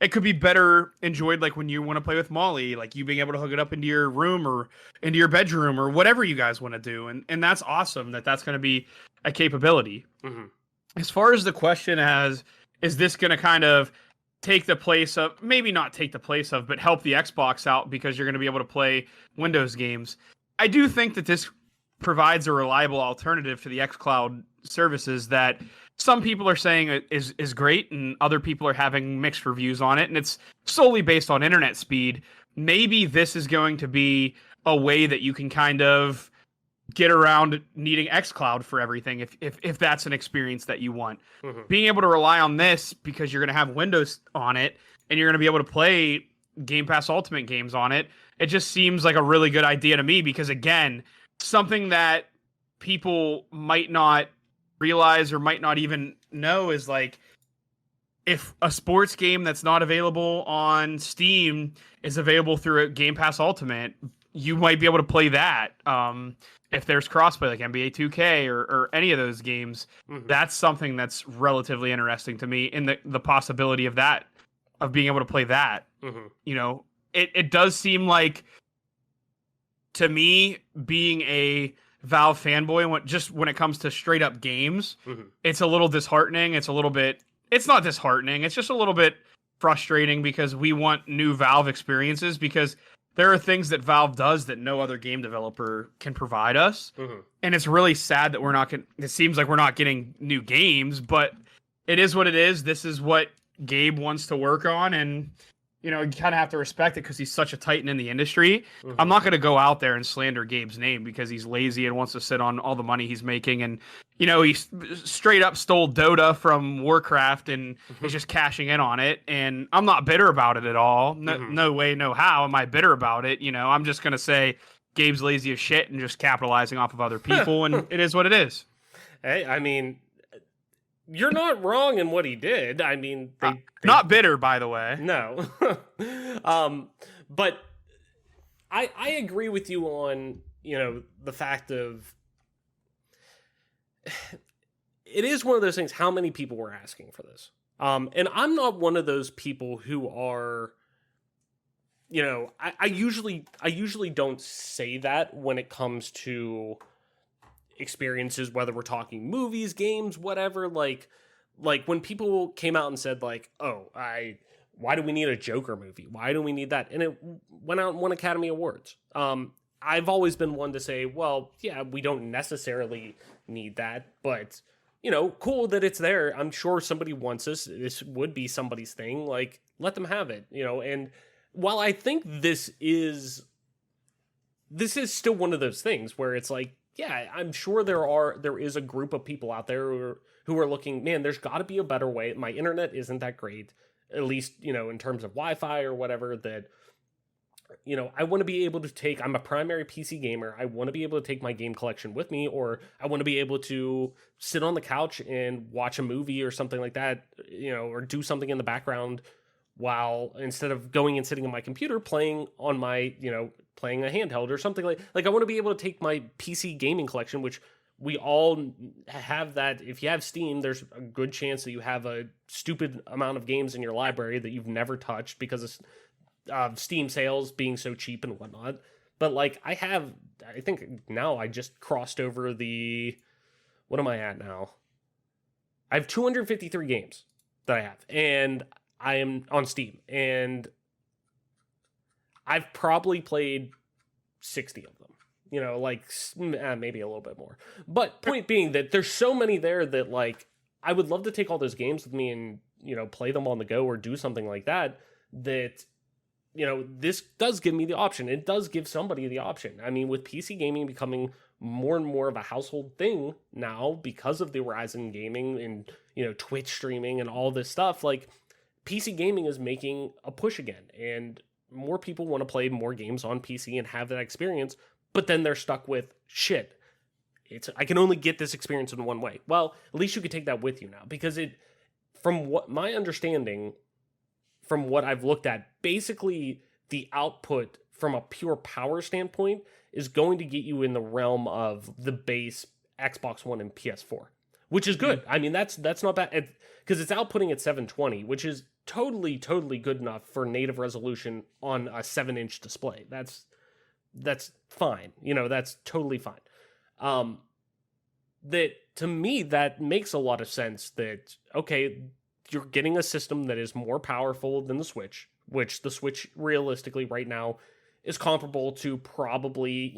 it could be better enjoyed like when you want to play with Molly, like you being able to hook it up into your room or into your bedroom or whatever you guys want to do. And that's awesome that's going to be a capability. As far as the question as, is this going to kind of take the place of, maybe not take the place of, but help the Xbox out because you're going to be able to play Windows games? I do think that this provides a reliable alternative to the xCloud services that some people are saying is great, and other people are having mixed reviews on it, and it's solely based on internet speed. Maybe this is going to be a way that you can kind of get around needing xCloud for everything if that's an experience that you want. Being able to rely on this because you're going to have Windows on it and you're going to be able to play Game Pass Ultimate games on it, it just seems like a really good idea to me because, again, something that people might not realize or might not even know is like, if a sports game that's not available on Steam is available through a Game Pass Ultimate, you might be able to play that. If there's crossplay like NBA 2K or any of those games, that's something that's relatively interesting to me in the possibility of that, of being able to play that. You know, it does seem like, to me, being a Valve fanboy, when it comes to straight up games, it's a little disheartening. It's not disheartening. It's just a little bit frustrating because we want new Valve experiences, because there are things that Valve does that no other game developer can provide us. And it's really sad that it seems like we're not getting new games, but it is what it is. This is what Gabe wants to work on. And, you know, you kind of have to respect it because he's such a titan in the industry. I'm not going to go out there and slander Gabe's name because he's lazy and wants to sit on all the money he's making. And, you know, he straight up stole Dota from Warcraft and is just cashing in on it. And I'm not bitter about it at all. No way, no how am I bitter about it. You know, I'm just going to say Gabe's lazy as shit and just capitalizing off of other people. And it is what it is. Hey, I mean, you're not wrong in what he did. I mean, they not bitter, by the way. No. But I agree with you on the fact of it is one of those things, how many people were asking for this. And I'm not one of those people who are, I usually don't say that when it comes to experiences, whether we're talking movies, games, whatever. Like when people came out and said like, oh, why do we need a Joker movie? Why do we need that? And it went out and won Academy Awards. I've always been one to say, well, yeah, we don't necessarily need that, but cool that it's there. I'm sure somebody wants this. This would be somebody's thing. Like, let them have it, and while I think this is still one of those things where it's like, yeah, I'm sure there is a group of people out there who are looking, man, there's got to be a better way. My internet isn't that great, at least, in terms of Wi-Fi or whatever, that, I want to be able to I'm a primary PC gamer. I want to be able to take my game collection with me, or I want to be able to sit on the couch and watch a movie or something like that, or do something in the background while, instead of going and sitting on my computer playing on my, playing a handheld or something like I want to be able to take my PC gaming collection, which we all have that. If you have Steam, there's a good chance that you have a stupid amount of games in your library that you've never touched because of Steam sales being so cheap and whatnot. But like I think now I just crossed over what am I at now? I have 253 games that I have, and I am on Steam, and I've probably played 60 of them, maybe a little bit more. But point being that there's so many there that like, I would love to take all those games with me and, play them on the go or do something like that, this does give me the option. It does give somebody the option. I mean, with PC gaming becoming more and more of a household thing now because of the rise in gaming and, Twitch streaming and all this stuff, like PC gaming is making a push again, and more people want to play more games on PC and have that experience, but then they're stuck with shit. I can only get this experience in one way. Well, at least you could take that with you now, because from what my understanding, from what I've looked at, basically the output from a pure power standpoint is going to get you in the realm of the base Xbox One and PS4, which is good. I mean, that's not bad, because it's outputting at 720, which is totally good enough for native resolution on a 7-inch display. That's fine. That's totally fine. That, to me, that makes a lot of sense that, okay, you're getting a system that is more powerful than the Switch, which the Switch realistically right now is comparable to probably,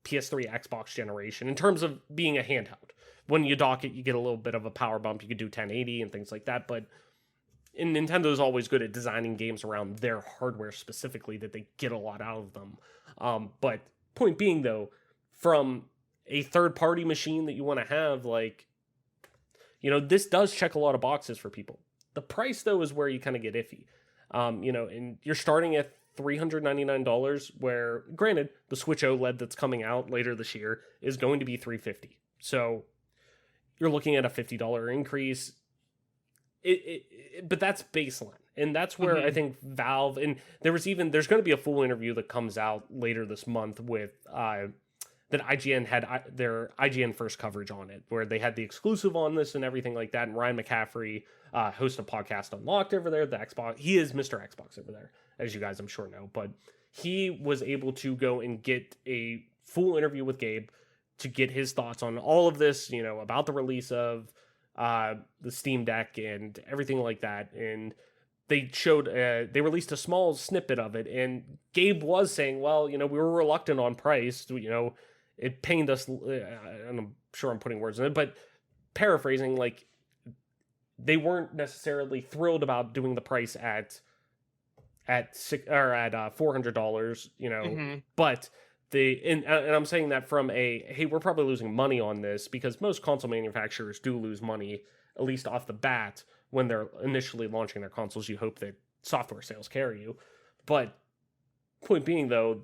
PS3, Xbox generation in terms of being a handheld. When you dock it, you get a little bit of a power bump. You could do 1080 and things like that, but Nintendo is always good at designing games around their hardware specifically, that they get a lot out of them. But point being, though, from a third-party machine that you want to have, like, this does check a lot of boxes for people. The price, though, is where you kind of get iffy. And you're starting at $399, where, granted, the Switch OLED that's coming out later this year is going to be $350. So you're looking at a $50 increase. But that's baseline. And that's where I think Valve, and there's going to be a full interview that comes out later this month with that IGN had their IGN first coverage on it, where they had the exclusive on this and everything like that. And Ryan McCaffrey, host of Podcast Unlocked over there, the Xbox, he is Mr. Xbox over there, as you guys I'm sure know, but he was able to go and get a full interview with Gabe to get his thoughts on all of this, about the release of the Steam Deck and everything like that. And they released a small snippet of it, and Gabe was saying, well, we were reluctant on price, it pained us, and I'm sure I'm putting words in it, but paraphrasing, like, they weren't necessarily thrilled about doing the price at $400, but and I'm saying that from hey, we're probably losing money on this, because most console manufacturers do lose money, at least off the bat, when they're initially launching their consoles. You hope that software sales carry you. But point being, though,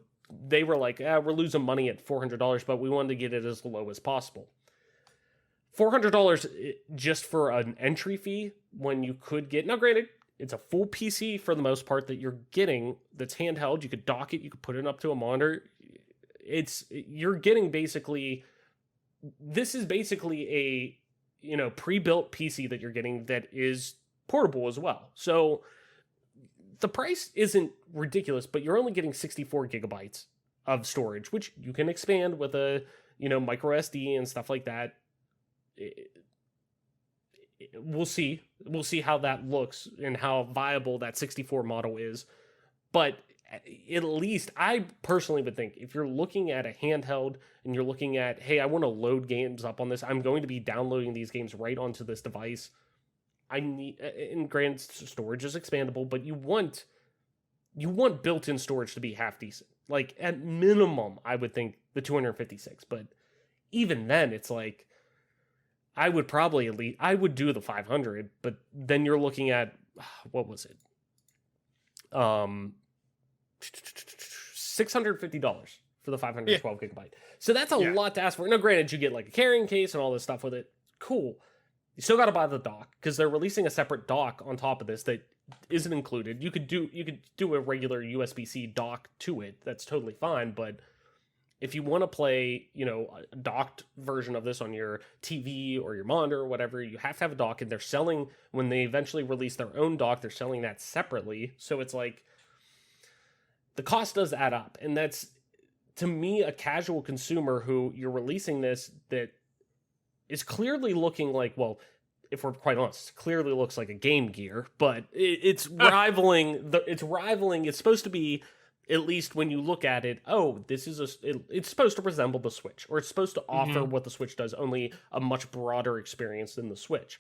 they were like, we're losing money at $400, but we wanted to get it as low as possible. $400 just for an entry fee, when you could get, now granted, it's a full PC for the most part that you're getting, that's handheld. You could dock it, you could put it up to a monitor. you're getting basically, this is basically a, pre-built PC that you're getting that is portable as well. So the price isn't ridiculous, but you're only getting 64 gigabytes of storage, which you can expand with a, micro SD and stuff like that. We'll see. We'll see how that looks and how viable that 64 model is. But at least I personally would think if you're looking at a handheld and you're looking at, hey, I want to load games up on this, I'm going to be downloading these games right onto this device. I need, and granted, storage is expandable, but you want built-in storage to be half decent. Like at minimum, I would think the 256, but even then, it's like I would probably I would do the 500, but then you're looking at what was it? $650 for the 512 gigabyte. So that's a lot to ask for. Now, granted, you get like a carrying case and all this stuff with it. Cool. You still got to buy the dock because they're releasing a separate dock on top of this that isn't included. You could do a regular USB-C dock to it. That's totally fine. But if you want to play, a docked version of this on your TV or your monitor or whatever, you have to have a dock. And they're selling, when they eventually release their own dock, they're selling that separately. So it's like, the cost does add up. And that's, to me, a casual consumer who you're releasing this that is clearly looking like, well, if we're quite honest, it clearly looks like a Game Gear, but it's rivaling, it's supposed to be, at least when you look at it, oh, this is it's supposed to resemble the Switch, or it's supposed to offer what the Switch does, only a much broader experience than the Switch.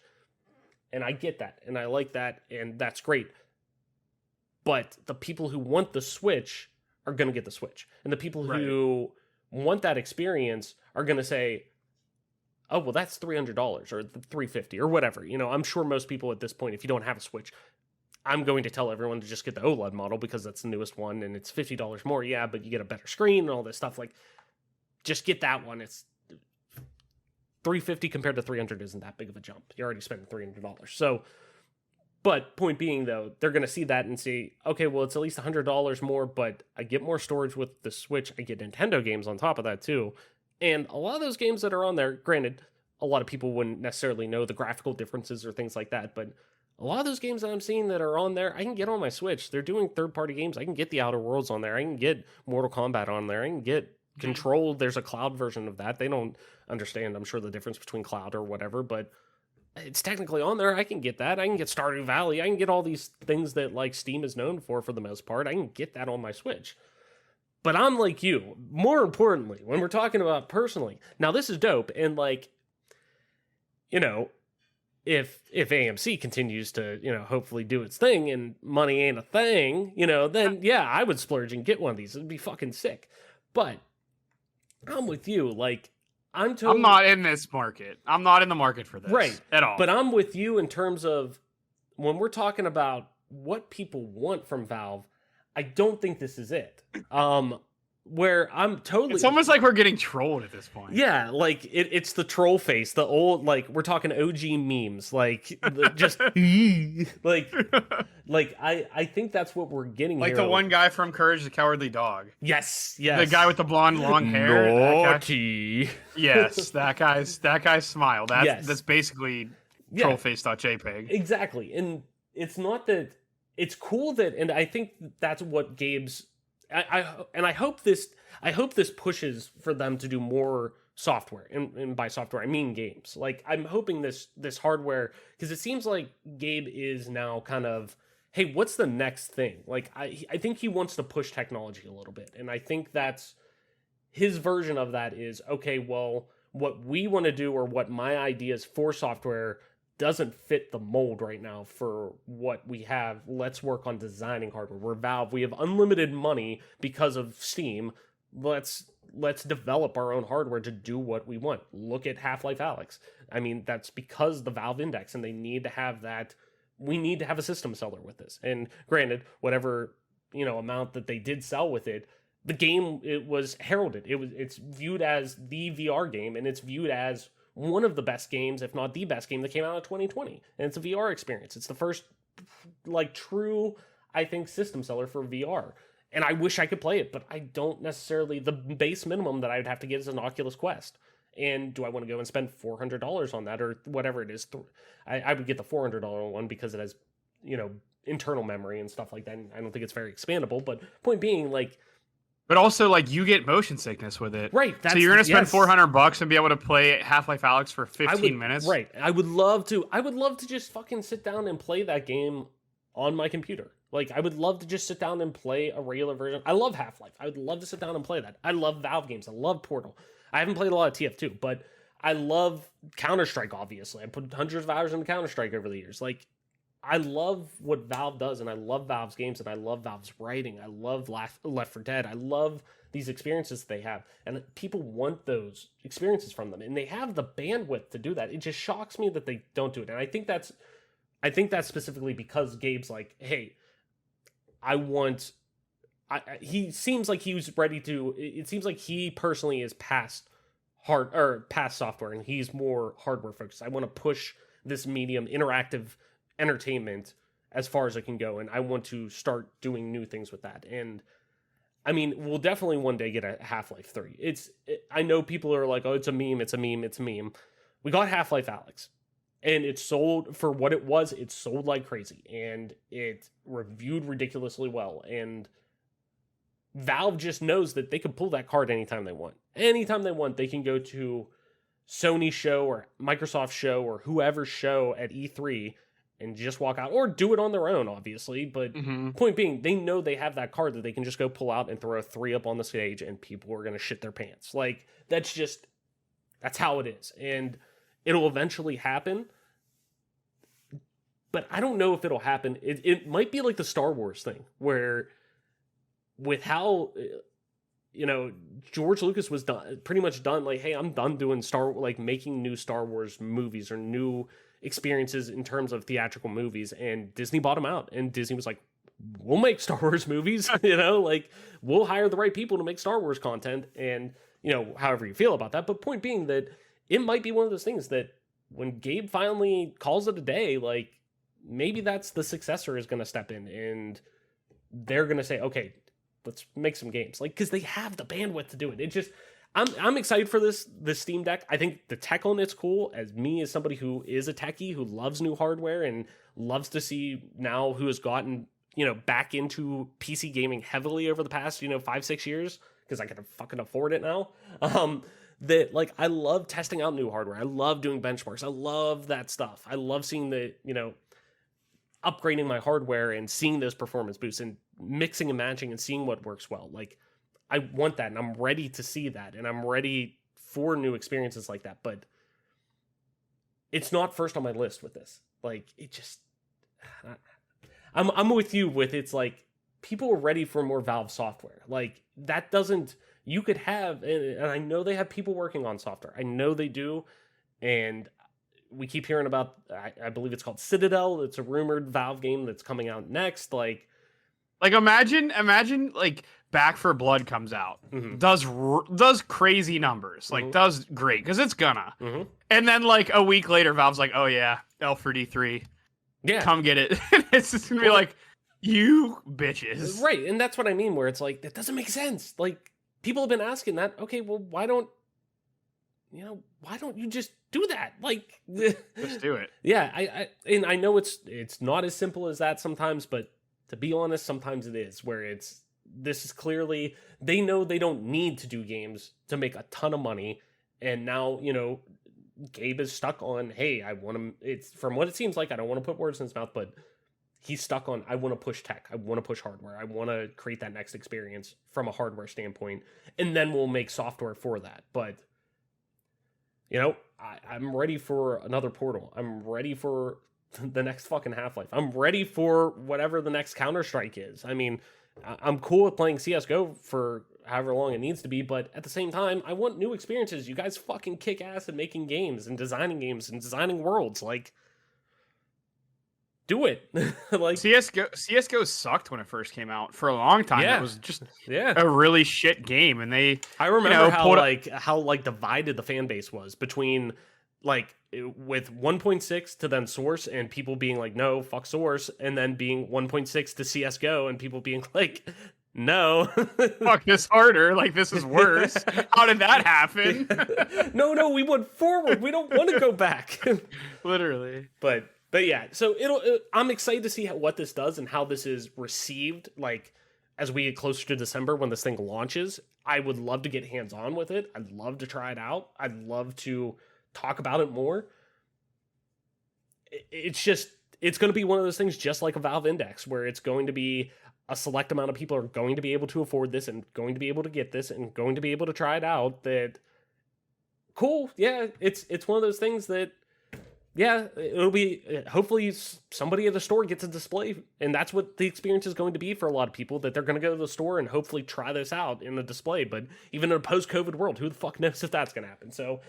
And I get that, and I like that, and that's great. But the people who want the Switch are going to get the Switch. And the people who want that experience are going to say, oh, well, that's $300 or $350 or whatever. I'm sure most people at this point, if you don't have a Switch, I'm going to tell everyone to just get the OLED model because that's the newest one and it's $50 more. Yeah, but you get a better screen and all this stuff. Like, just get that one. It's $350 compared to $300 isn't that big of a jump. You're already spending $300. So, but point being, though, they're going to see that and see, okay, well, it's at least $100 more, but I get more storage with the Switch. I get Nintendo games on top of that, too. And a lot of those games that are on there, granted, a lot of people wouldn't necessarily know the graphical differences or things like that, but a lot of those games that I'm seeing that are on there, I can get on my Switch. They're doing third-party games. I can get the Outer Worlds on there. I can get Mortal Kombat on there. I can get Control. There's a cloud version of that. They don't understand, I'm sure, the difference between cloud or whatever, but it's technically on there. I can get that. I can get Stardew Valley. I can get all these things that like Steam is known for the most part. I can get that on my Switch. But I'm like you. More importantly, when we're talking about personally, now this is dope. And like, if AMC continues to, hopefully do its thing and money ain't a thing, then yeah, I would splurge and get one of these. It'd be fucking sick. But I'm with you. Like, I'm not in this market. I'm not in the market for this. Right. At all. But I'm with you in terms of when we're talking about what people want from Valve, I don't think this is it. Where I'm totally... It's almost like we're getting trolled at this point. Yeah, like, it's the troll face, the old, like, we're talking OG memes, like, just, like, I think that's what we're getting like here. Like the one guy from Courage the Cowardly Dog. Yes. The guy with the blonde, long hair. Naughty. Yes, that guy's smile. That's basically trollface.jpg. Exactly, and it's not that... It's cool that, and I think that's what Gabe's... I hope this pushes for them to do more software, and by software I mean games. Like, I'm hoping this hardware, because it seems like Gabe is now kind of, hey, what's the next thing? Like, I think he wants to push technology a little bit, and I think that's his version of that is, okay, well, what we want to do, or what my ideas for software doesn't fit the mold right now for what we have. Let's work on designing hardware. We're Valve. We have unlimited money because of Steam. Let's develop our own hardware to do what we want. Look at Half-Life Alyx. I mean, that's because the Valve Index, and they need to have that. We need to have a system seller with this. And granted, whatever, amount that they did sell with it, the game, it was heralded. It's viewed as the VR game, and it's viewed as one of the best games, if not the best game that came out of 2020. And it's a VR experience. It's the first, like, true, I think, system seller for VR. And I wish I could play it, but I don't necessarily. The base minimum that I would have to get is an Oculus Quest. And do I want to go and spend $400 on that or whatever it is? I would get the $400 one because it has, internal memory and stuff like that. And I don't think it's very expandable. But point being, like, but also, like, you get motion sickness with it, right? So you're gonna spend $400 and be able to play Half-Life Alyx for 15 minutes, right? I would love to. I would love to just fucking sit down and play that game on my computer. Like, I would love to just sit down and play a regular version. I love Half-Life. I would love to sit down and play that. I love Valve games. I love Portal. I haven't played a lot of TF2, but I love Counter-Strike, obviously. I put hundreds of hours into Counter-Strike over the years. Like, I love what Valve does, and I love Valve's games, and I love Valve's writing. I love Left 4 Dead. I love these experiences they have, and people want those experiences from them, and they have the bandwidth to do that. It just shocks me that they don't do it, and I think that's specifically because Gabe's like, hey, he seems like he was ready to. It seems like he personally is past software, and he's more hardware focused. I want to push this medium, interactive entertainment, as far as it can go, and I want to start doing new things with that. And I mean, we'll definitely one day get a Half-Life 3. I know people are like, oh, it's a meme, it's a meme, it's a meme. We got Half-Life Alyx, and it sold for what it was. It sold like crazy, and it reviewed ridiculously well. And Valve just knows that they can pull that card anytime they want. Anytime they want, they can go to Sony show or Microsoft show or whoever's show at E3 and just walk out, or do it on their own, obviously. But point being, they know they have that card that they can just go pull out and throw a 3 up on the stage, and people are going to shit their pants. Like, that's how it is. And it'll eventually happen. But I don't know if it'll happen. It might be like the Star Wars thing, where with how, George Lucas was pretty much done. Like, hey, I'm done doing making new Star Wars movies or new experiences in terms of theatrical movies, and Disney bought him out, and Disney was like, we'll make Star Wars movies, we'll hire the right people to make Star Wars content, and however you feel about that. But point being that it might be one of those things that when Gabe finally calls it a day, like, maybe that's the successor is going to step in, and they're going to say, okay, let's make some games, like, because they have the bandwidth to do it. It just, I'm excited for this Steam Deck. I think the tech on it's cool. As somebody who is a techie, who loves new hardware and loves to see now, who has gotten, back into PC gaming heavily over the past, 5-6 years, because I can fucking afford it now. That, like, I love testing out new hardware. I love doing benchmarks. I love that stuff. I love seeing the, upgrading my hardware and seeing those performance boosts and mixing and matching and seeing what works well. Like, I want that, and I'm ready to see that, and I'm ready for new experiences like that. But it's not first on my list with this. Like, it just, I'm with you with, it's like, people are ready for more Valve software. Like, that doesn't, you could have, and I know they have people working on software. I know they do, and we keep hearing about, I believe it's called Citadel. It's a rumored Valve game that's coming out next. Like imagine like Back for Blood comes out, does crazy numbers, like does great, because it's gonna. And then like a week later, Valve's like, oh yeah, L4D3, come get it. It's just gonna be like, you bitches, right? And that's what I mean, where it's like, that doesn't make sense. Like, people have been asking that. Okay, well, why don't you just do that? Like, just do it. Yeah, I know it's not as simple as that sometimes, but to be honest, sometimes it is, where this is clearly, they know they don't need to do games to make a ton of money, and now, Gabe is stuck on, hey, I want to, it's, from what it seems like, I don't want to put words in his mouth, but he's stuck on, I want to push tech, I want to push hardware, I want to create that next experience from a hardware standpoint, and then we'll make software for that. But I'm ready for another Portal. I'm ready for the next fucking Half-Life. I'm ready for whatever the next Counter-Strike is. I mean, I'm cool with playing CSGO for however long it needs to be, but at the same time, I want new experiences. You guys fucking kick ass at making games and designing worlds. Like, do it. Like, CSGO sucked when it first came out. For a long time, it was just a really shit game, and I remember how divided the fan base was between, like, with 1.6 to then Source, and people being like, no, fuck Source, and then being 1.6 to CSGO, and people being like, No. Fuck this harder. Like, this is worse. How did that happen? No, we went forward. We don't want to go back. Literally. But yeah, so I'm excited to see what this does and how this is received. Like, as we get closer to December when this thing launches, I would love to get hands on with it. I'd love to try it out. I'd love to talk about it more. It's going to be one of those things just like a Valve Index, where it's going to be a select amount of people are going to be able to afford this and going to be able to get this and going to be able to try it out. That cool. Yeah, it's one of those things that, yeah, it'll be, hopefully somebody at the store gets a display, and that's what the experience is going to be for a lot of people, that they're going to go to the store and hopefully try this out in the display. But even in a post-COVID world, who the fuck knows if that's going to happen? So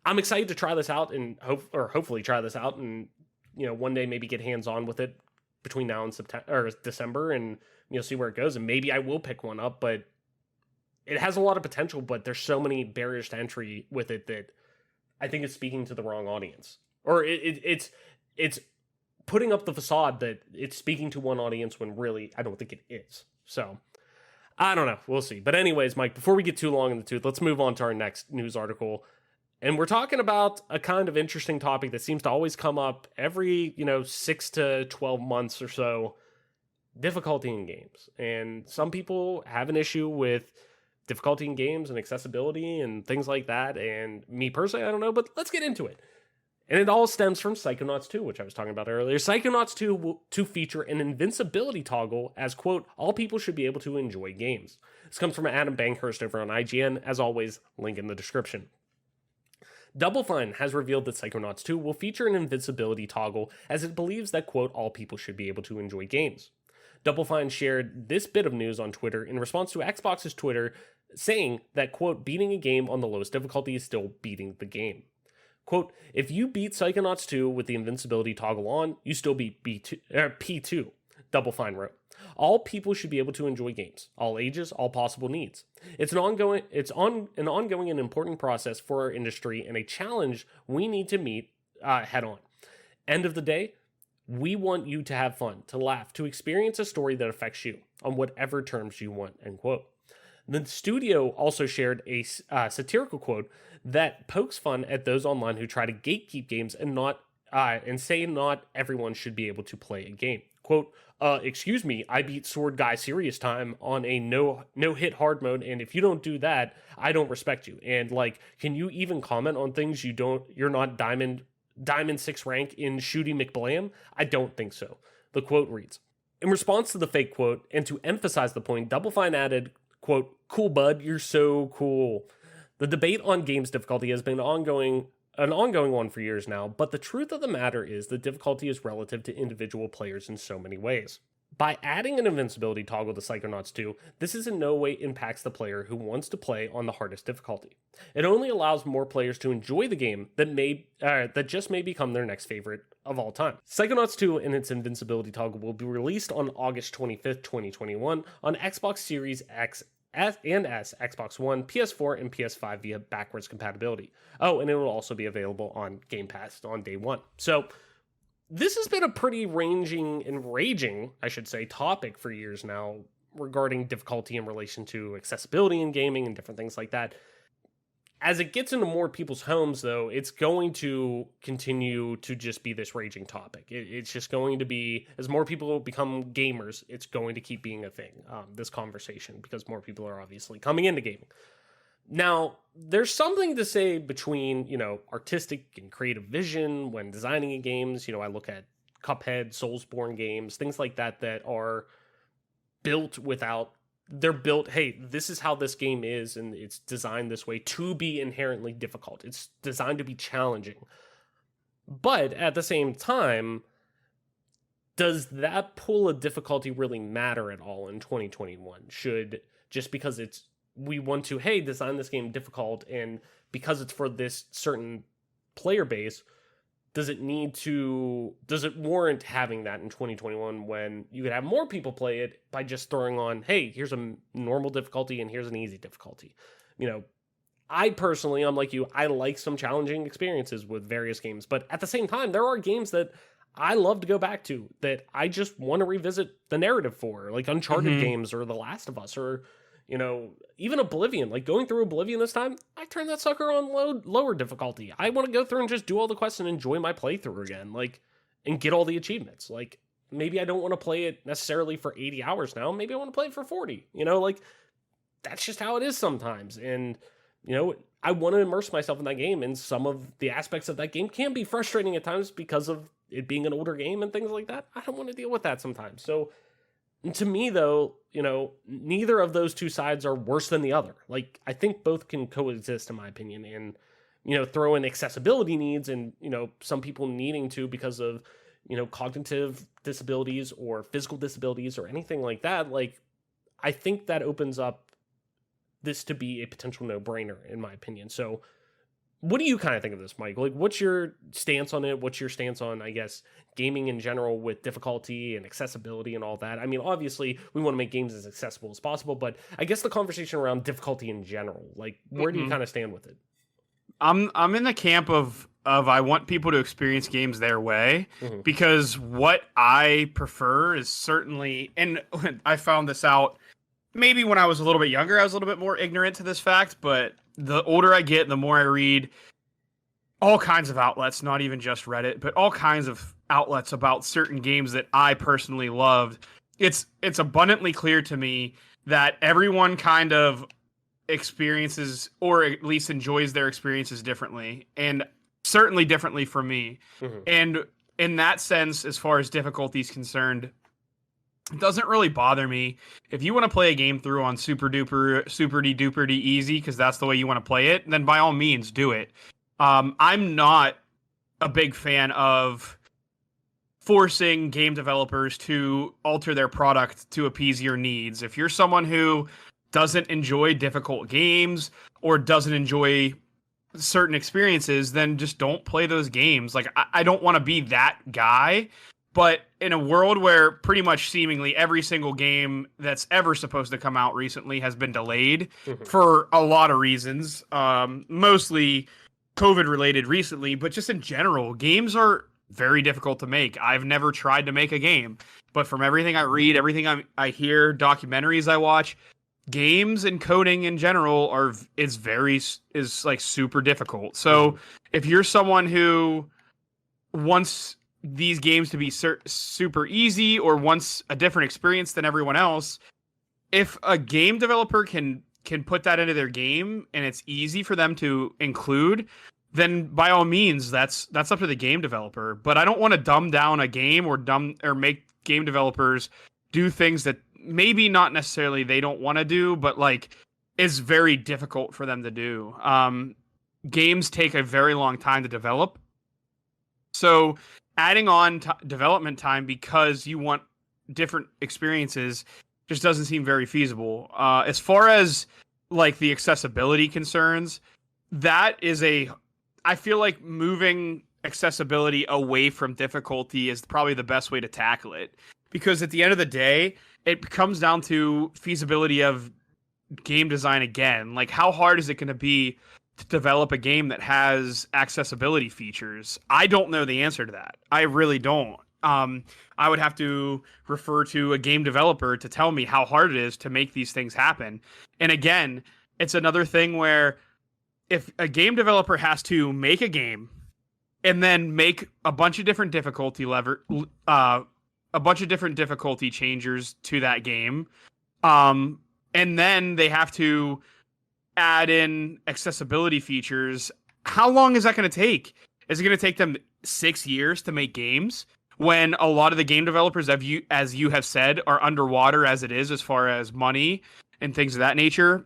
I'm excited to try this out and hopefully try this out, and one day maybe get hands-on with it between now and September or December, and see where it goes, and maybe I will pick one up. But it has a lot of potential, but there's so many barriers to entry with it that I think it's speaking to the wrong audience. Or it's putting up the facade that it's speaking to one audience when really I don't think it is. So I don't know. We'll see. But anyways, Mike, before we get too long in the tooth, let's move on to our next news article. And we're talking about a kind of interesting topic that seems to always come up every, 6 to 12 months or so: difficulty in games. And some people have an issue with difficulty in games and accessibility and things like that. And me personally, I don't know, but let's get into it. And it all stems from Psychonauts 2, which I was talking about earlier. Psychonauts 2 will feature an invincibility toggle as, quote, all people should be able to enjoy games. This comes from Adam Bankhurst over on IGN. As always, link in the description. Double Fine has revealed that Psychonauts 2 will feature an invincibility toggle, as it believes that, quote, all people should be able to enjoy games. Double Fine shared this bit of news on Twitter in response to Xbox's Twitter, saying that, quote, beating a game on the lowest difficulty is still beating the game. Quote, if you beat Psychonauts 2 with the invincibility toggle on, you still beat P2, Double Fine wrote. All people should be able to enjoy games, all ages, all possible needs. It's an ongoing and important process for our industry, and a challenge we need to meet head on. End of the day, we want you to have fun, to laugh, to experience a story that affects you on whatever terms you want, end quote. The studio also shared a satirical quote that pokes fun at those online who try to gatekeep games and say not everyone should be able to play a game. Quote, excuse me, I beat Sword Guy Serious Time on a no hit hard mode, and if you don't do that, I don't respect you. And can you even comment on things you're not diamond 6 rank in Shooty McBlam? I don't think so. The quote reads, in response to the fake quote, and to emphasize the point, Double Fine added, quote, cool bud, you're so cool. The debate on games difficulty has been an ongoing one for years now, but the truth of the matter is the difficulty is relative to individual players in so many ways. By adding an invincibility toggle to Psychonauts 2, this in no way impacts the player who wants to play on the hardest difficulty. It only allows more players to enjoy the game that just may become their next favorite of all time. Psychonauts 2 and its invincibility toggle will be released on August 25th, 2021 on Xbox Series X and S, Xbox One, PS4, and PS5 via backwards compatibility. Oh, and it will also be available on Game Pass on day one. So this has been a pretty raging, I should say, topic for years now regarding difficulty in relation to accessibility in gaming and different things like that. As it gets into more people's homes, though, it's going to continue to just be this raging topic. It's just going to be, as more people become gamers, it's going to keep being a thing, this conversation, because more people are obviously coming into gaming. Now, there's something to say between, artistic and creative vision when designing games. I look at Cuphead, Soulsborne games, things like that are built they're built, hey, this is how this game is, and it's designed this way to be inherently difficult. It's designed to be challenging. But at the same time, does that pull of difficulty really matter at all in 2021? Just because we want to, hey, design this game difficult, and because it's for this certain player base, does it warrant having that in 2021 when you could have more people play it by just throwing on, hey, here's a normal difficulty and here's an easy difficulty? I personally, I'm like you, I like some challenging experiences with various games, but at the same time, there are games that I love to go back to, that I just want to revisit the narrative for, like Uncharted games or The Last of Us, or, you know, even Oblivion. Like going through Oblivion this time, I turned that sucker on lower difficulty. I want to go through and just do all the quests and enjoy my playthrough again, like, and get all the achievements. Like, maybe I don't want to play it necessarily for 80 hours now. Maybe I want to play it for 40, you know, like, that's just how it is sometimes. And, you know, I want to immerse myself in that game, and some of the aspects of that game can be frustrating at times because of it being an older game and things like that. I don't want to deal with that sometimes. So to me, though, you know, neither of those two sides are worse than the other. Like, I think both can coexist, in my opinion, and, you know, throw in accessibility needs and, you know, some people needing to because of, you know, cognitive disabilities or physical disabilities or anything like that. Like, I think that opens up this to be a potential no-brainer, in my opinion. So what do you kind of think of this, Mike? Like, what's your stance on it? What's your stance on, I guess, gaming in general with difficulty and accessibility and all that? I mean, obviously, we want to make games as accessible as possible, but I guess the conversation around difficulty in general, like, where do you kind of stand with it? I'm in the camp of I want people to experience games their way, because what I prefer is certainly, and I found this out maybe when I was a little bit younger, I was a little bit more ignorant to this fact, but the older I get, the more I read all kinds of outlets, not even just Reddit, but all kinds of outlets about certain games that I personally loved. It's abundantly clear to me that everyone kind of experiences, or at least enjoys their experiences differently, and certainly differently for me. And in that sense, as far as difficulty is concerned, it doesn't really bother me. If you want to play a game through on super duper easy, because that's the way you want to play it, then by all means do it. I'm not a big fan of forcing game developers to alter their product to appease your needs. If you're someone who doesn't enjoy difficult games or doesn't enjoy certain experiences, then just don't play those games. Like, I don't want to be that guy. But in a world where pretty much seemingly every single game that's ever supposed to come out recently has been delayed for a lot of reasons, mostly COVID related recently, but just in general, games are very difficult to make. I've never tried to make a game, but from everything I read, everything I hear, documentaries I watch, games and coding in general is like super difficult. So if you're someone who wants these games to be super easy or wants a different experience than everyone else, if a game developer can put that into their game and it's easy for them to include, then by all means that's up to the game developer. But I don't want to dumb down a game or make game developers do things that maybe not necessarily they don't want to do, but like is very difficult for them to do. Games take a very long time to develop, so adding on development time because you want different experiences just doesn't seem very feasible. As far as like the accessibility concerns, I feel like moving accessibility away from difficulty is probably the best way to tackle it, because at the end of the day, it comes down to feasibility of game design again. Like, how hard is it going to be to develop a game that has accessibility features? I don't know the answer to that. I really don't. I would have to refer to a game developer to tell me how hard it is to make these things happen. And again, it's another thing where if a game developer has to make a game and then make a bunch of different difficulty changers to that game, and then they have to add in accessibility features, how long is that going to take? Is it going to take them 6 years to make games when a lot of the game developers, as you have said, are underwater as it is as far as money and things of that nature?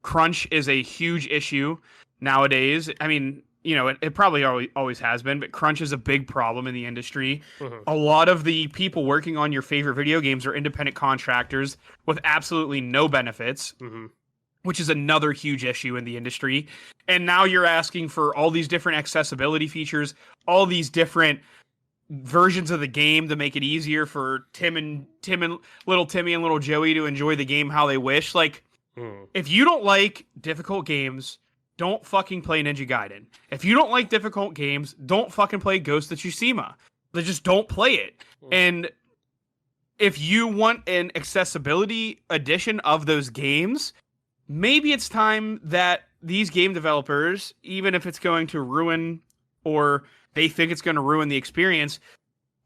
Crunch is a huge issue nowadays. I mean, you know, it probably always has been, but crunch is a big problem in the industry. A lot of the people working on your favorite video games are independent contractors with absolutely no benefits, which is another huge issue in the industry. And now you're asking for all these different accessibility features, all these different versions of the game to make it easier for Tim and little Timmy and little Joey to enjoy the game how they wish. Like, if you don't like difficult games, don't fucking play Ninja Gaiden. If you don't like difficult games, don't fucking play Ghost of Tsushima. Just don't play it. And if you want an accessibility edition of those games, maybe it's time that these game developers, even if it's going to ruin or they think it's going to ruin the experience,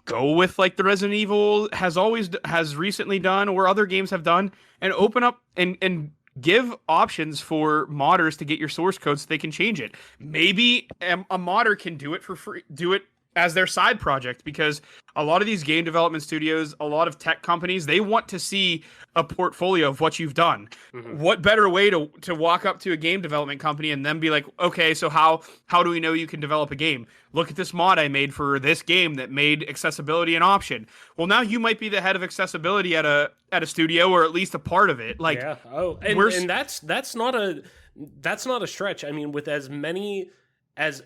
go with like the Resident Evil has recently done or other games have done, and open up and give options for modders to get your source code so they can change it. Maybe a modder can do it for free, do it as their side project, because a lot of these game development studios, a lot of tech companies, they want to see a portfolio of what you've done. What better way to walk up to a game development company and then be like, okay, so how do we know you can develop a game? Look at this mod I made for this game that made accessibility an option. Well, now you might be the head of accessibility at a studio, or at least a part of it. Like, yeah. Oh, and that's not a stretch. I mean, with as many as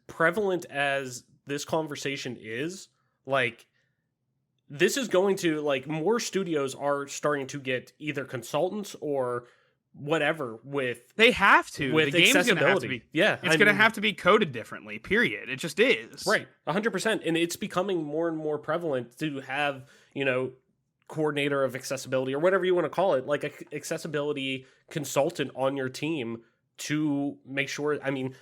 prevalent as this conversation is, like, this is going to, like, more studios are starting to get either consultants or whatever with they have to with the game's accessibility. gonna have to be, it's going to have to be coded differently, period. It just is, right, 100%. And it's becoming more and more prevalent to have, you know, coordinator of accessibility or whatever you want to call it, like a accessibility consultant on your team to make sure. I mean,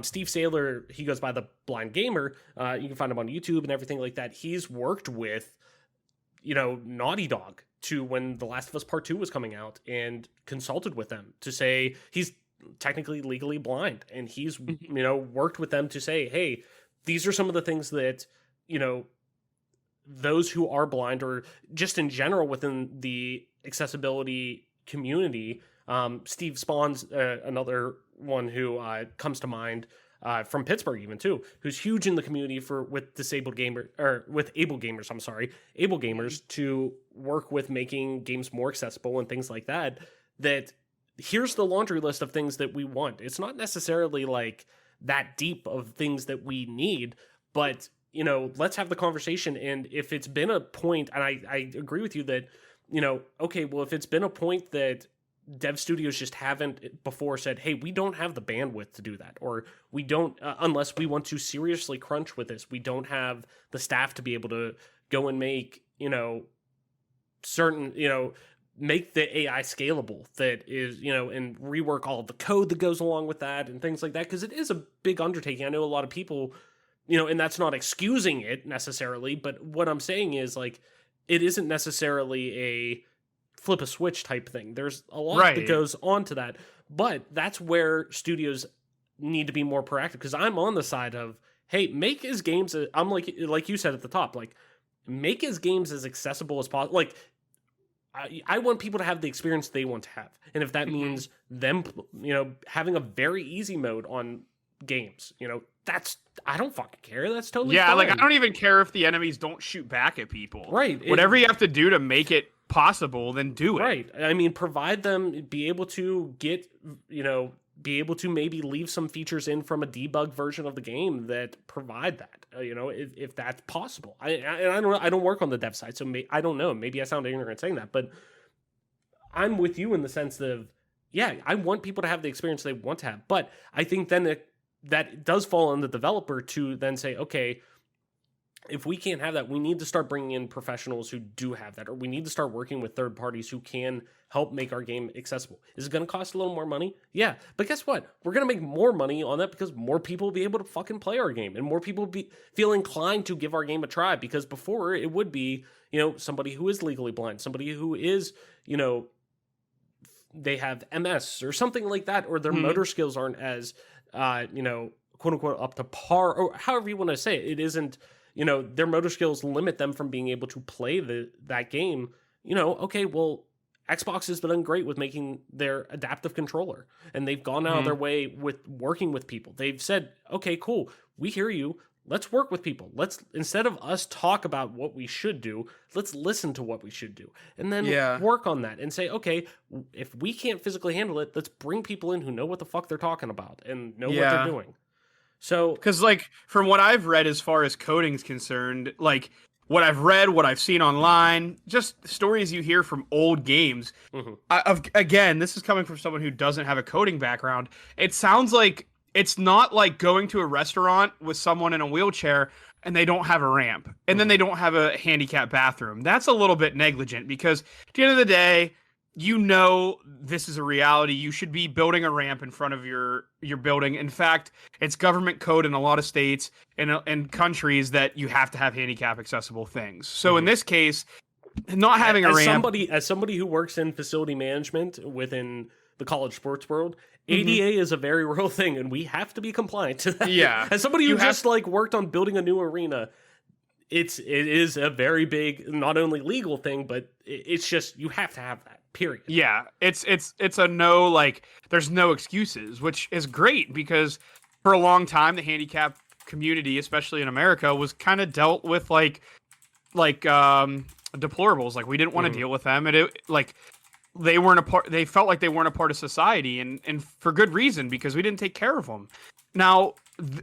Steve Saylor, he goes by the Blind Gamer. You can find him on YouTube and everything like that. He's worked with, you know, Naughty Dog to when The Last of Us Part 2 was coming out, and consulted with them to say he's technically legally blind, and he's, you know, worked with them to say, hey, these are some of the things that, you know, those who are blind, or just in general within the accessibility community. Steve Spawn's another one who comes to mind from Pittsburgh, even too, who's huge in the community with able gamers. I'm sorry, able gamers, to work with making games more accessible and things like that. That here's the laundry list of things that we want. It's not necessarily like that deep of things that we need, but, you know, let's have the conversation. And if it's been a point, and I agree with you that, you know, okay, well, if it's been a point that dev studios just haven't before said, hey, we don't have the bandwidth to do that, or we don't, unless we want to seriously crunch with this, we don't have the staff to be able to go and make, you know, certain, you know, make the AI scalable, that is, you know, and rework all of the code that goes along with that and things like that. Because it is a big undertaking. I know a lot of people, you know, and that's not excusing it necessarily, but what I'm saying is, like, it isn't necessarily a flip a switch type thing. There's a lot that goes on to that, but that's where studios need to be more proactive. Because I'm on the side of, hey, make his games. I'm like you said at the top, like, make his games as accessible as possible. Like, I want people to have the experience they want to have, and if that means them, you know, having a very easy mode on games, you know, I don't fucking care. That's totally fine. Like, I don't even care if the enemies don't shoot back at people. Right. Whatever you have to do to make it possible, then do it. Right. I mean, provide them, be able to get, you know, be able to maybe leave some features in from a debug version of the game that provide that, you know, if that's possible. I don't work on the dev side, so I don't know. Maybe I sound ignorant saying that, but I'm with you in the sense of, yeah, I want people to have the experience they want to have, but I think then that does fall on the developer to then say, okay, if we can't have that, we need to start bringing in professionals who do have that, or we need to start working with third parties who can help make our game accessible. Is it going to cost a little more money? Yeah. But guess what? We're going to make more money on that because more people will be able to fucking play our game, and more people will feel inclined to give our game a try, because before it would be, you know, somebody who is legally blind, somebody who is, you know, they have MS or something like that, or their motor skills aren't as, you know, quote unquote, up to par, or however you want to say it. It isn't, you know, their motor skills limit them from being able to play that game. You know, okay, well, Xbox has done great with making their adaptive controller, and they've gone out of their way with working with people. They've said, okay, cool, we hear you. Let's work with people. Let's, instead of us talk about what we should do, let's listen to what we should do, and then work on that and say, okay, if we can't physically handle it, let's bring people in who know what the fuck they're talking about and know what they're doing. So, because, like, from what I've read as far as coding is concerned, like, what I've read, what I've seen online, just stories you hear from old games. Again, this is coming from someone who doesn't have a coding background. It sounds like it's not like going to a restaurant with someone in a wheelchair and they don't have a ramp and then they don't have a handicap bathroom. That's a little bit negligent because at the end of the day, you know this is a reality. You should be building a ramp in front of your building. In fact, it's government code in a lot of states and countries that you have to have handicap accessible things. So in this case, not having a ramp. As somebody who works in facility management within the college sports world, ADA is a very real thing, and we have to be compliant to that. Yeah. As somebody who just like worked on building a new arena, it is a very big, not only legal thing, but it's just you have to have that. Period. Yeah, it's a no, like there's no excuses, which is great because for a long time the handicap community, especially in America, was kind of dealt with like deplorables. Like we didn't want to deal with them, and they weren't a part. They felt like they weren't a part of society, and for good reason because we didn't take care of them. Now,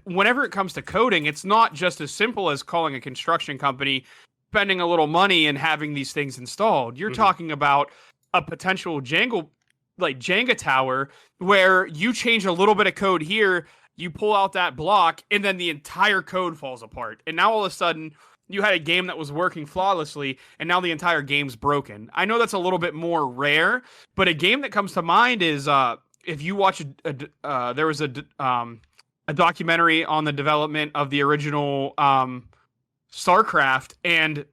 whenever it comes to coding, it's not just as simple as calling a construction company, spending a little money, and having these things installed. You're talking about a potential Jenga tower where you change a little bit of code here, you pull out that block, and then the entire code falls apart. And now all of a sudden, you had a game that was working flawlessly, and now the entire game's broken. I know that's a little bit more rare, but a game that comes to mind is if you watch there was a documentary on the development of the original StarCraft, and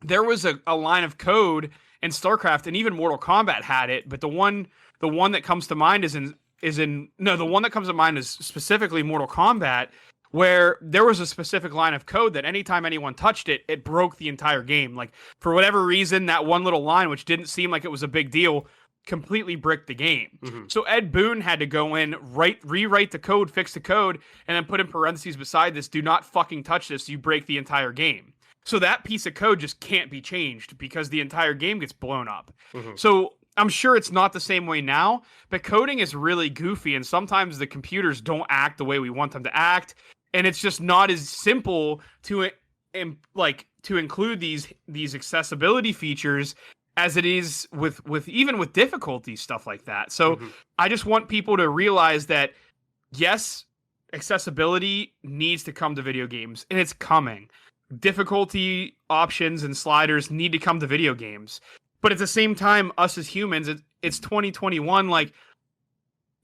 there was a line of code in StarCraft, and even Mortal Kombat had it, but the one that comes to mind is specifically Mortal Kombat, where there was a specific line of code that anytime anyone touched it, it broke the entire game. Like for whatever reason, that one little line, which didn't seem like it was a big deal, completely bricked the game. So Ed Boon had to go in, rewrite the code, fix the code, and then put in parentheses beside this, do not fucking touch this, you break the entire game. So that piece of code just can't be changed because the entire game gets blown up. So I'm sure it's not the same way now, but coding is really goofy, and sometimes the computers don't act the way we want them to act, and it's just not as simple to include these accessibility features as it is with even with difficulty stuff like that. So I just want people to realize that yes, accessibility needs to come to video games, and it's coming. Difficulty options and sliders need to come to video games, but at the same time, us as humans, it's 2021. Like,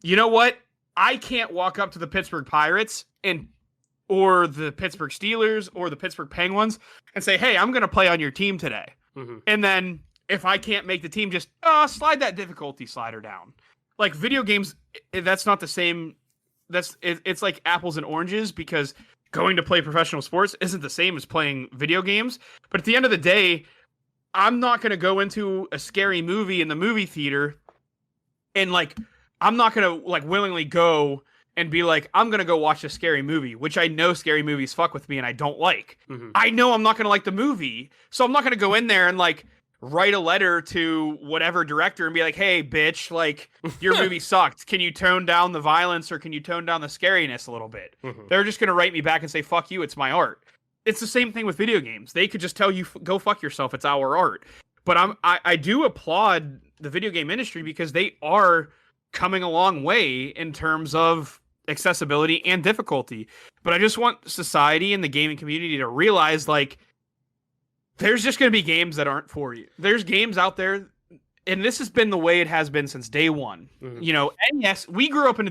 you know what? I can't walk up to the Pittsburgh Pirates or the Pittsburgh Steelers or the Pittsburgh Penguins and say, "Hey, I'm going to play on your team today." And then if I can't make the team, just slide that difficulty slider down. Like video games, that's not the same. It's like apples and oranges because going to play professional sports isn't the same as playing video games. But at the end of the day, I'm not going to go into a scary movie in the movie theater and I'm not going to willingly go and be like, I'm going to go watch a scary movie, which I know scary movies fuck with me and I don't like. I know I'm not going to like the movie. So I'm not going to go in there and write a letter to whatever director and be like, "Hey, bitch, your movie sucked. Can you tone down the violence or can you tone down the scariness a little bit?" They're just going to write me back and say, "Fuck you, it's my art." It's the same thing with video games. They could just tell you, "Go fuck yourself, it's our art." But I do applaud the video game industry because they are coming a long way in terms of accessibility and difficulty. But I just want society and the gaming community to realize, there's just going to be games that aren't for you. There's games out there, and this has been the way it has been since day one. You know, NES, I grew up in a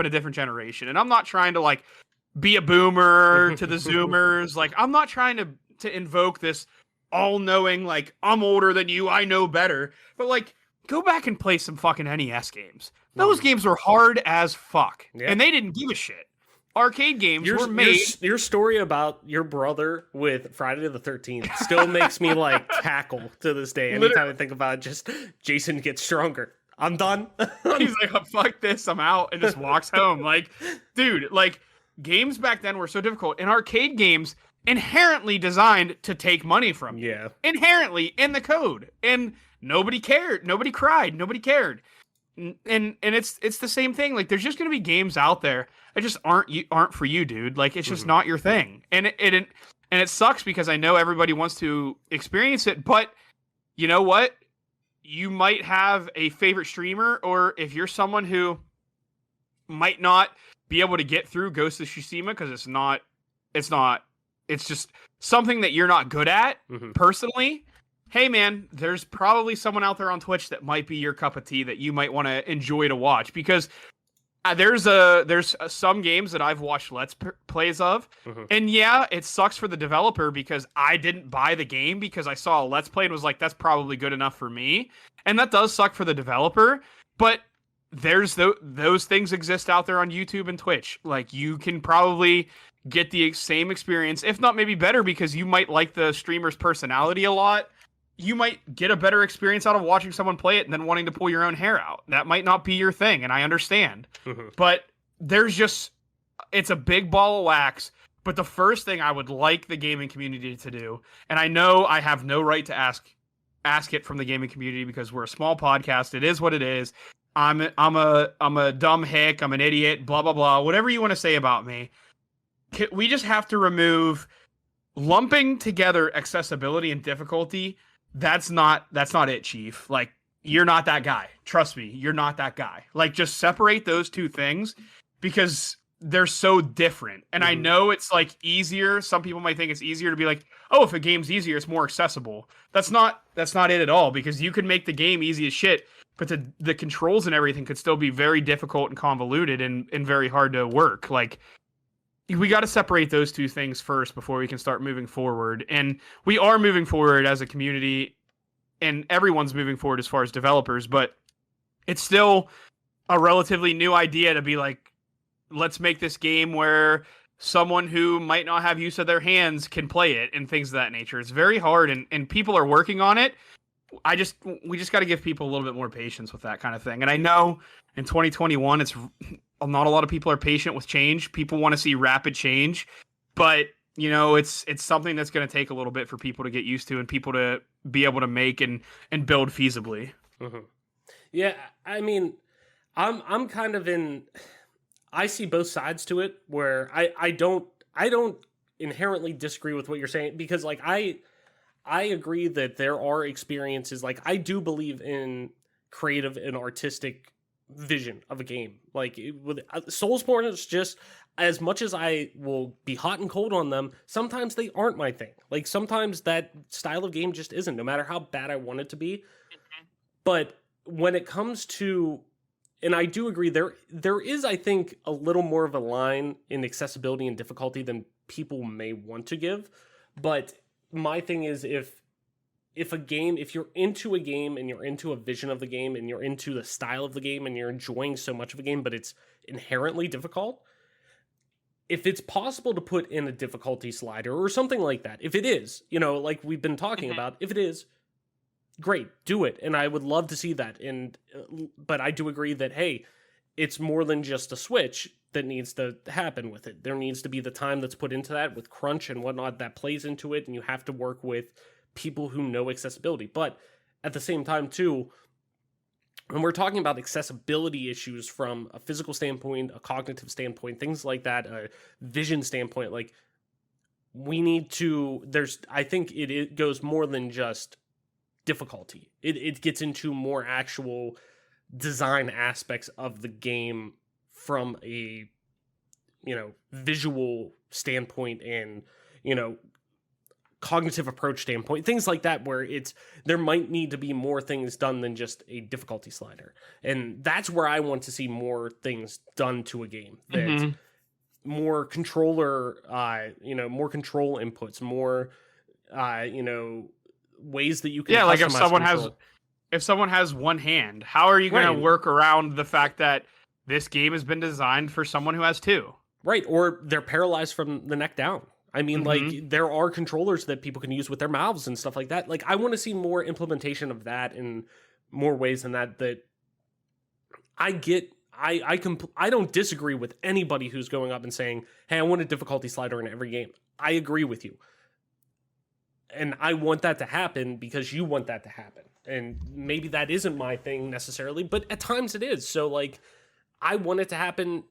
different generation, and I'm not trying to be a boomer to the Zoomers. I'm not trying to invoke this all-knowing, I'm older than you, I know better. But go back and play some fucking NES games. Those games were hard as fuck, and they didn't give a shit. Arcade games were made. Your story about your brother with Friday the 13th still makes me cackle to this day. Anytime I think about it, just Jason gets stronger. I'm done. He's like, "Oh, fuck this, I'm out," and just walks home. Dude, games back then were so difficult, and arcade games inherently designed to take money from you. Yeah. Inherently in the code, and nobody cared, nobody cried, nobody cared. And it's the same thing. There's just gonna be games out there that just aren't for you, dude. It's just not your thing. And And it sucks because I know everybody wants to experience it, but you know what? You might have a favorite streamer, or if you're someone who might not be able to get through Ghost of Tsushima because it's just something that you're not good at personally. Hey man, there's probably someone out there on Twitch that might be your cup of tea that you might want to enjoy to watch, because there's some games that I've watched plays of, and yeah, it sucks for the developer because I didn't buy the game because I saw a let's play and was like, that's probably good enough for me, and that does suck for the developer. But there's those things exist out there on YouTube and Twitch. Like, you can probably get the same experience, if not maybe better, because you might like the streamer's personality a lot. You might get a better experience out of watching someone play it than wanting to pull your own hair out. That might not be your thing, and I understand. But it's a big ball of wax. But the first thing I would like the gaming community to do, and I know I have no right to ask it from the gaming community because we're a small podcast. It is what it is. I'm a dumb hick. I'm an idiot. Blah blah blah. Whatever you want to say about me. We just have to remove lumping together accessibility and difficulty. That's not it, Chief. Like, you're not that guy. Trust me, you're not that guy. Like, just separate those two things because they're so different. And I know it's like easier. Some people might think it's easier to be like, oh, if a game's easier, it's more accessible. That's not it at all, because you can make the game easy as shit, but the controls and everything could still be very difficult and convoluted and very hard to work. Like, we got to separate those two things first before we can start moving forward. And we are moving forward as a community, and everyone's moving forward as far as developers, but it's still a relatively new idea to be like, let's make this game where someone who might not have use of their hands can play it and things of that nature. It's very hard, and people are working on it. We just got to give people a little bit more patience with that kind of thing. And I know in 2021, not a lot of people are patient with change. People want to see rapid change, but it's something that's going to take a little bit for people to get used to and people to be able to make and build feasibly. Yeah, I mean, I'm kind of I see both sides to it, where I don't inherently disagree with what you're saying, because like I agree that there are experiences, like I do believe in creative and artistic vision of a game. Like with Soulsborne, it's just, as much as I will be hot and cold on them, sometimes they aren't my thing. Like sometimes that style of game just isn't, no matter how bad I want it to be. But when it comes to, and I do agree, there is, I think, a little more of a line in accessibility and difficulty than people may want to give. But my thing is, if you're into a game and you're into a vision of the game and you're into the style of the game and you're enjoying so much of a game, but it's inherently difficult, if it's possible to put in a difficulty slider or something like that, if it is, like we've been talking about, if it is, great, do it. And I would love to see that. But I do agree that, hey, it's more than just a switch that needs to happen with it. There needs to be the time that's put into that with crunch and whatnot that plays into it, and you have to work with people who know accessibility. But at the same time too, when we're talking about accessibility issues from a physical standpoint, a cognitive standpoint, things like that, a vision standpoint, like we need to, I think it goes more than just difficulty. It gets into more actual design aspects of the game from a, visual standpoint and, cognitive approach standpoint, things like that, where there might need to be more things done than just a difficulty slider. And that's where I want to see more things done to a game, that more controller, more control inputs, more, ways that you can, like if someone has one hand, how are you going to work around the fact that this game has been designed for someone who has two? Right. Or they're paralyzed from the neck down. I mean, like, there are controllers that people can use with their mouths and stuff like that. Like, I want to see more implementation of that in more ways than that I get. I don't disagree with anybody who's going up and saying, hey, I want a difficulty slider in every game. I agree with you. And I want that to happen because you want that to happen. And maybe that isn't my thing necessarily, but at times it is. So, like, I want it to happen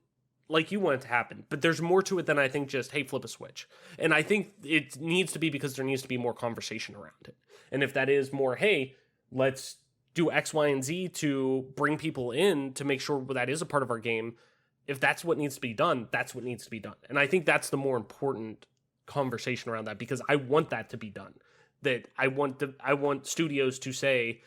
like you want it to happen, but there's more to it than I think just, hey, flip a switch. And I think it needs to be because there needs to be more conversation around it. And if that is more, hey, let's do X, Y, and Z to bring people in to make sure that is a part of our game. If that's what needs to be done, that's what needs to be done. And I think that's the more important conversation around that, because I want that to be done. That I want studios to say,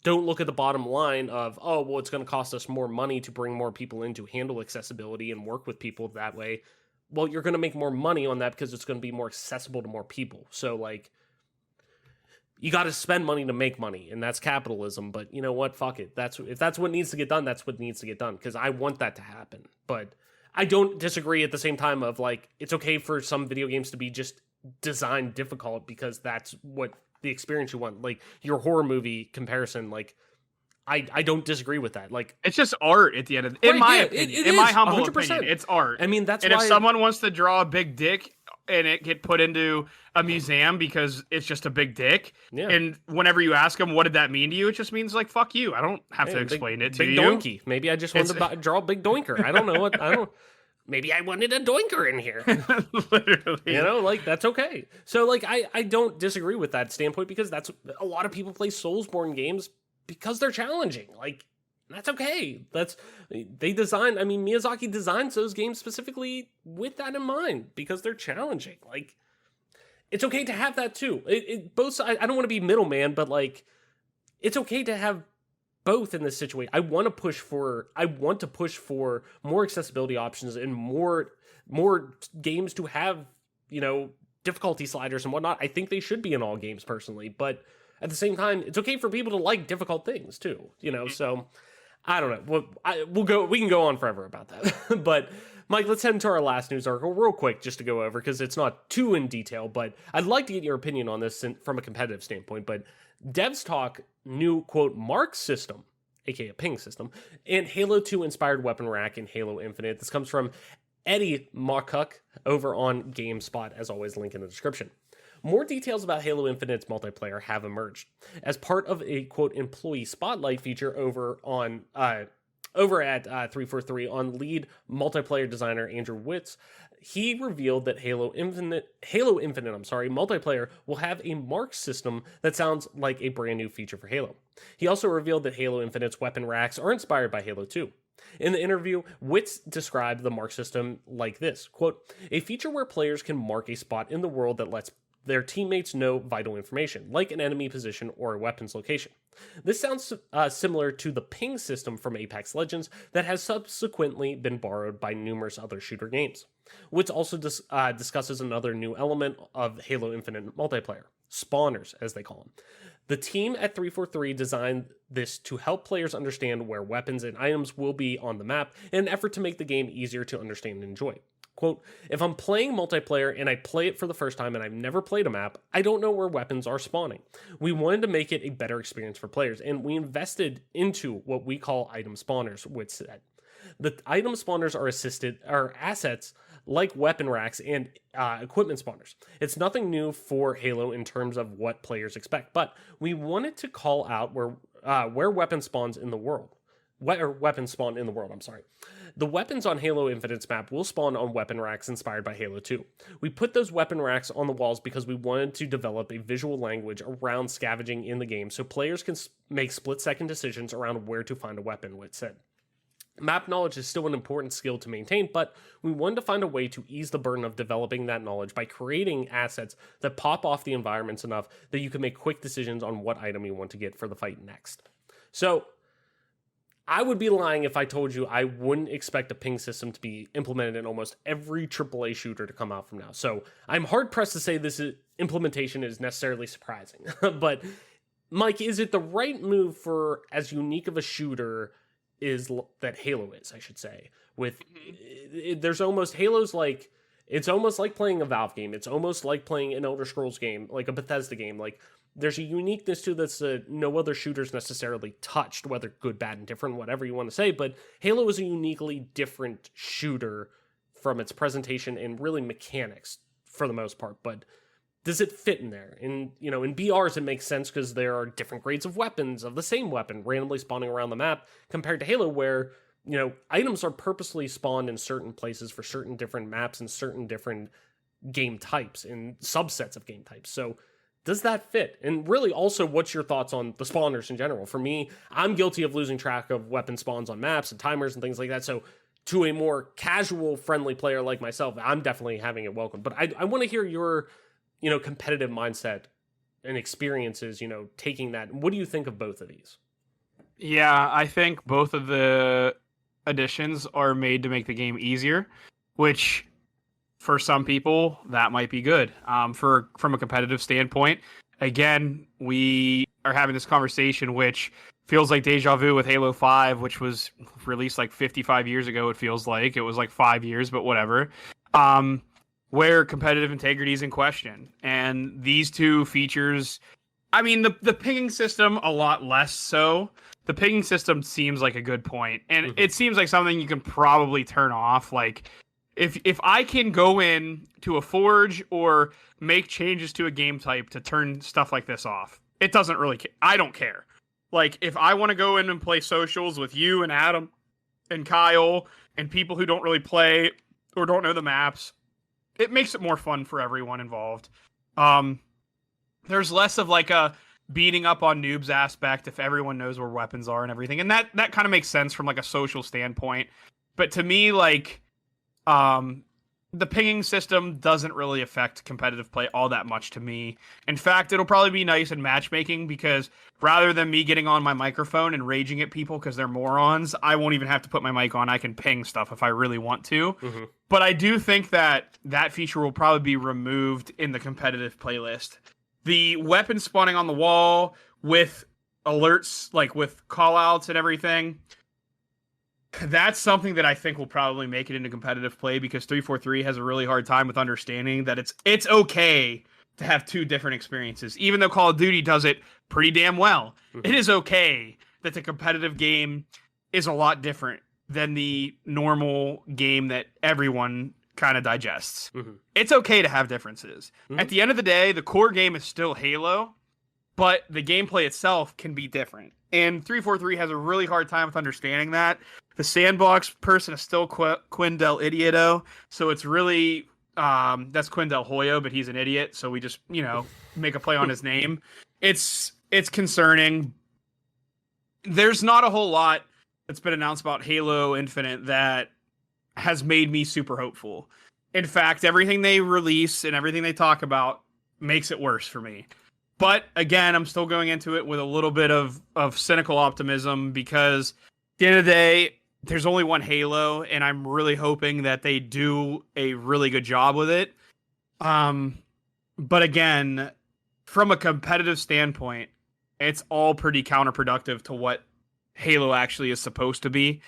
don't look at the bottom line of, oh, well, it's going to cost us more money to bring more people in to handle accessibility and work with people that way. Well, you're going to make more money on that because it's going to be more accessible to more people. So, like, you got to spend money to make money, and that's capitalism. But you know what? Fuck it. If that's what needs to get done, that's what needs to get done, because I want that to happen. But I don't disagree at the same time of, like, it's okay for some video games to be just designed difficult because that's what the experience you want. Like your horror movie comparison, like I don't disagree with that. Like it's just art at the end of in my opinion. In my humble opinion, it's art. I mean, that's and why if someone wants to draw a big dick and it get put into a museum because it's just a big dick, and whenever you ask them what did that mean to you, it just means like fuck you. I don't have to explain it to you. Big donkey. Maybe I just wanted to draw a big doinker. I don't know what I don't. Maybe I wanted a doinker in here. Literally. You know, like, that's okay. So, like, I don't disagree with that standpoint, because that's a lot of people play Soulsborne games because they're challenging. Like, that's okay. Miyazaki designs those games specifically with that in mind, because they're challenging. Like, it's okay to have that too. Both sides, I don't want to be middleman, but, like, it's okay to have both in this situation. I want to push for more accessibility options and more games to have, you know, difficulty sliders and whatnot. I think they should be in all games personally, but at the same time, it's okay for people to like difficult things too, you know? So I don't know. We can go on forever about that, but Mike, let's head into our last news article real quick just to go over, because it's not too in detail, but I'd like to get your opinion on this from a competitive standpoint. But devs talk new, quote, mark system, aka a ping system, and Halo 2 inspired weapon rack in Halo Infinite. This comes from Eddie Marcock over on GameSpot, as always, link in the description. More details about Halo Infinite's multiplayer have emerged. As part of a, quote, employee spotlight feature over at 343 on lead multiplayer designer Andrew Witz, he revealed that Halo Infinite, multiplayer will have a mark system that sounds like a brand new feature for Halo. He also revealed that Halo Infinite's weapon racks are inspired by Halo 2. In the interview, Witz described the mark system like this, quote, a feature where players can mark a spot in the world that lets their teammates know vital information, like an enemy position or a weapon's location. This sounds similar to the ping system from Apex Legends that has subsequently been borrowed by numerous other shooter games. Witz also discusses another new element of Halo Infinite multiplayer, spawners, as they call them. The team at 343 designed this to help players understand where weapons and items will be on the map in an effort to make the game easier to understand and enjoy. Quote, if I'm playing multiplayer and I play it for the first time and I've never played a map, I don't know where weapons are spawning. We wanted to make it a better experience for players, and we invested into what we call item spawners, Witz said. The item spawners are assets like weapon racks and equipment spawners. It's nothing new for Halo in terms of what players expect, but we wanted to call out where weapons spawns in the world. Weapons spawn in the world, I'm sorry. The weapons on Halo Infinite's map will spawn on weapon racks inspired by Halo 2. We put those weapon racks on the walls because we wanted to develop a visual language around scavenging in the game so players can make split-second decisions around where to find a weapon, Witz said. Map knowledge is still an important skill to maintain, but we wanted to find a way to ease the burden of developing that knowledge by creating assets that pop off the environments enough that you can make quick decisions on what item you want to get for the fight next. So, I would be lying if I told you I wouldn't expect a ping system to be implemented in almost every AAA shooter to come out from now. So I'm hard-pressed to say implementation is necessarily surprising. But, Mike, is it the right move for as unique of a shooter that Halo is, I should say? There's almost, Halo's like, it's almost like playing a Valve game. It's almost like playing an Elder Scrolls game, like a Bethesda game. Like, there's a uniqueness to this no other shooter's necessarily touched, whether good, bad, and different, whatever you want to say. But Halo is a uniquely different shooter from its presentation and really mechanics for the most part. But does it fit in there? In BRs, it makes sense because there are different grades of weapons of the same weapon randomly spawning around the map compared to Halo, where items are purposely spawned in certain places for certain different maps and certain different game types and subsets of game types. So does that fit? And really also, what's your thoughts on the spawners in general? For me, I'm guilty of losing track of weapon spawns on maps and timers and things like that. So to a more casual friendly player like myself, I'm definitely having it welcome. But I want to hear your, competitive mindset and experiences, taking that. What do you think of both of these? Yeah, I think both of the additions are made to make the game easier, which for some people that might be good. From a competitive standpoint, again, we are having this conversation, which feels like deja vu with Halo 5, which was released like 55 years ago. It feels like it was like 5 years, but whatever. Where competitive integrity is in question, and these two features. I mean, the pinging system a lot less so. The pinging system seems like a good point, and it seems like something you can probably turn off. Like, if I can go in to a forge or make changes to a game type to turn stuff like this off, it doesn't really. I don't care. Like, if I want to go in and play socials with you and Adam and Kyle and people who don't really play or don't know the maps, it makes it more fun for everyone involved. There's less of like a beating up on noobs aspect if everyone knows where weapons are and everything. And that kind of makes sense from like a social standpoint. But to me, like, the pinging system doesn't really affect competitive play all that much to me. In fact, it'll probably be nice in matchmaking because rather than me getting on my microphone and raging at people because they're morons, I won't even have to put my mic on. I can ping stuff if I really want to. But I do think that feature will probably be removed in the competitive playlist. The weapon spawning on the wall with alerts, like with callouts and everything, that's something that I think will probably make it into competitive play because 343 has a really hard time with understanding that it's okay to have two different experiences. Even though Call of Duty does it pretty damn well, it is okay that the competitive game is a lot different than the normal game that everyone kind of digests. It's okay to have differences. At the end of the day, the core game is still Halo, but the gameplay itself can be different. And 343 has a really hard time with understanding that. The sandbox person is still Quinn Del Idioto, so it's really that's Quinn Del Hoyo, but he's an idiot, so we just make a play on his name. It's concerning. There's not a whole lot that's been announced about Halo Infinite that has made me super hopeful. In fact, everything they release and everything they talk about makes it worse for me. But again, I'm still going into it with a little bit of cynical optimism because at the end of the day, there's only one Halo, and I'm really hoping that they do a really good job with it. But again, from a competitive standpoint, it's all pretty counterproductive to what Halo actually is supposed to be.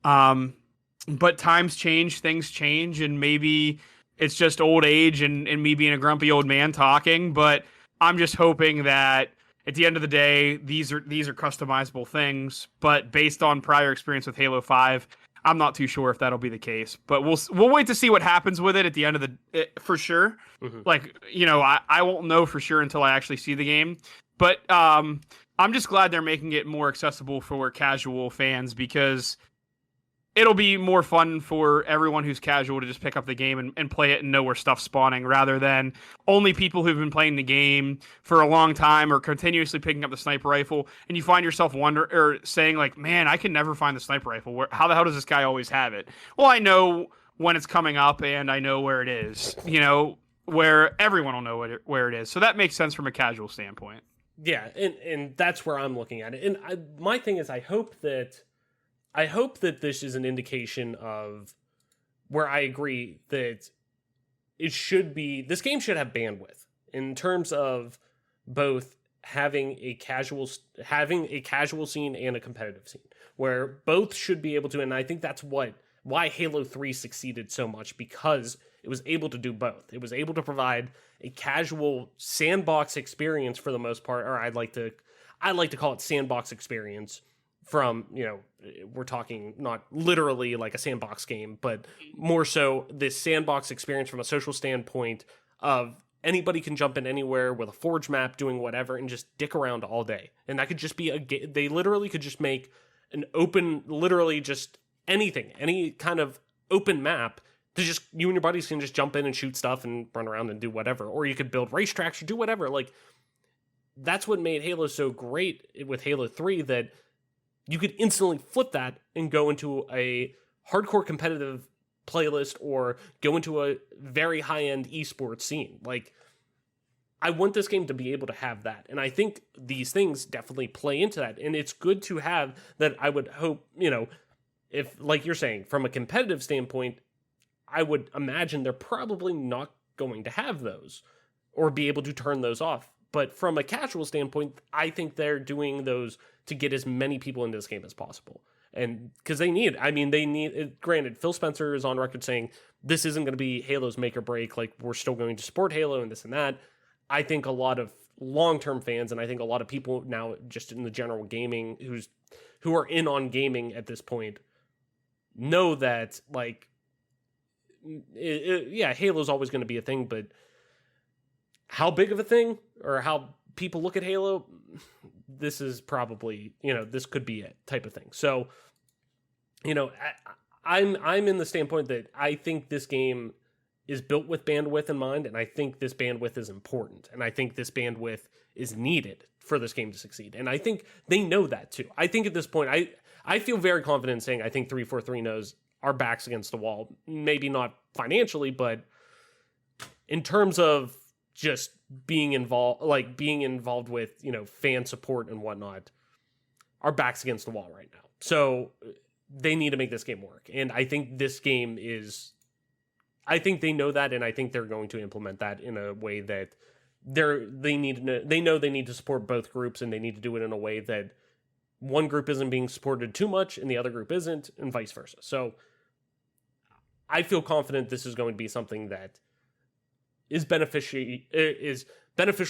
But times change, things change, and maybe it's just old age and me being a grumpy old man talking, but I'm just hoping that at the end of the day, these are customizable things, but based on prior experience with Halo 5, I'm not too sure if that'll be the case. But we'll wait to see what happens with it at the end of for sure. Like, I won't know for sure until I actually see the game. But I'm just glad they're making it more accessible for casual fans because it'll be more fun for everyone who's casual to just pick up the game and play it and know where stuff's spawning rather than only people who've been playing the game for a long time or continuously picking up the sniper rifle. And you find yourself saying like, man, I can never find the sniper rifle. How the hell does this guy always have it? Well, I know when it's coming up and I know where it is, where everyone will know where it is. So that makes sense from a casual standpoint. Yeah. And that's where I'm looking at it. And my thing is, I hope that this is an indication of where I agree that this game should have bandwidth in terms of both having a casual scene and a competitive scene where both should be able to. And I think that's why Halo 3 succeeded so much, because it was able to do both. It was able to provide a casual sandbox experience for the most part, or I'd like to call it sandbox experience. From, we're talking not literally like a sandbox game, but more so this sandbox experience from a social standpoint of anybody can jump in anywhere with a forge map doing whatever and just dick around all day. And that could just be they literally could just make an open, literally just anything, any kind of open map to just, you and your buddies can just jump in and shoot stuff and run around and do whatever. Or you could build racetracks or do whatever. Like, that's what made Halo so great with Halo 3, that you could instantly flip that and go into a hardcore competitive playlist or go into a very high-end esports scene. Like, I want this game to be able to have that. And I think these things definitely play into that. And it's good to have that. I would hope, if, like you're saying, from a competitive standpoint, I would imagine they're probably not going to have those or be able to turn those off. But from a casual standpoint, I think they're doing those to get as many people into this game as possible. And because they need it. Granted, Phil Spencer is on record saying this isn't going to be Halo's make or break. Like, we're still going to support Halo and this and that. I think a lot of long-term fans, and I think a lot of people now just in the general gaming who are in on gaming at this point, know that, like, Halo's always going to be a thing, but how big of a thing or how people look at Halo, this is probably, this could be it type of thing. So, I'm in the standpoint that I think this game is built with bandwidth in mind, and I think this bandwidth is important, and I think this bandwidth is needed for this game to succeed. And I think they know that too. I think at this point, I feel very confident in saying I think 343 knows our backs against the wall. Maybe not financially, but in terms of just being involved with, fan support and whatnot, our backs against the wall right now. So they need to make this game work. And I think this game I think they know that, and I think they're going to implement that in a way that they know they need to support both groups, and they need to do it in a way that one group isn't being supported too much and the other group isn't, and vice versa. So I feel confident this is going to be something that is beneficial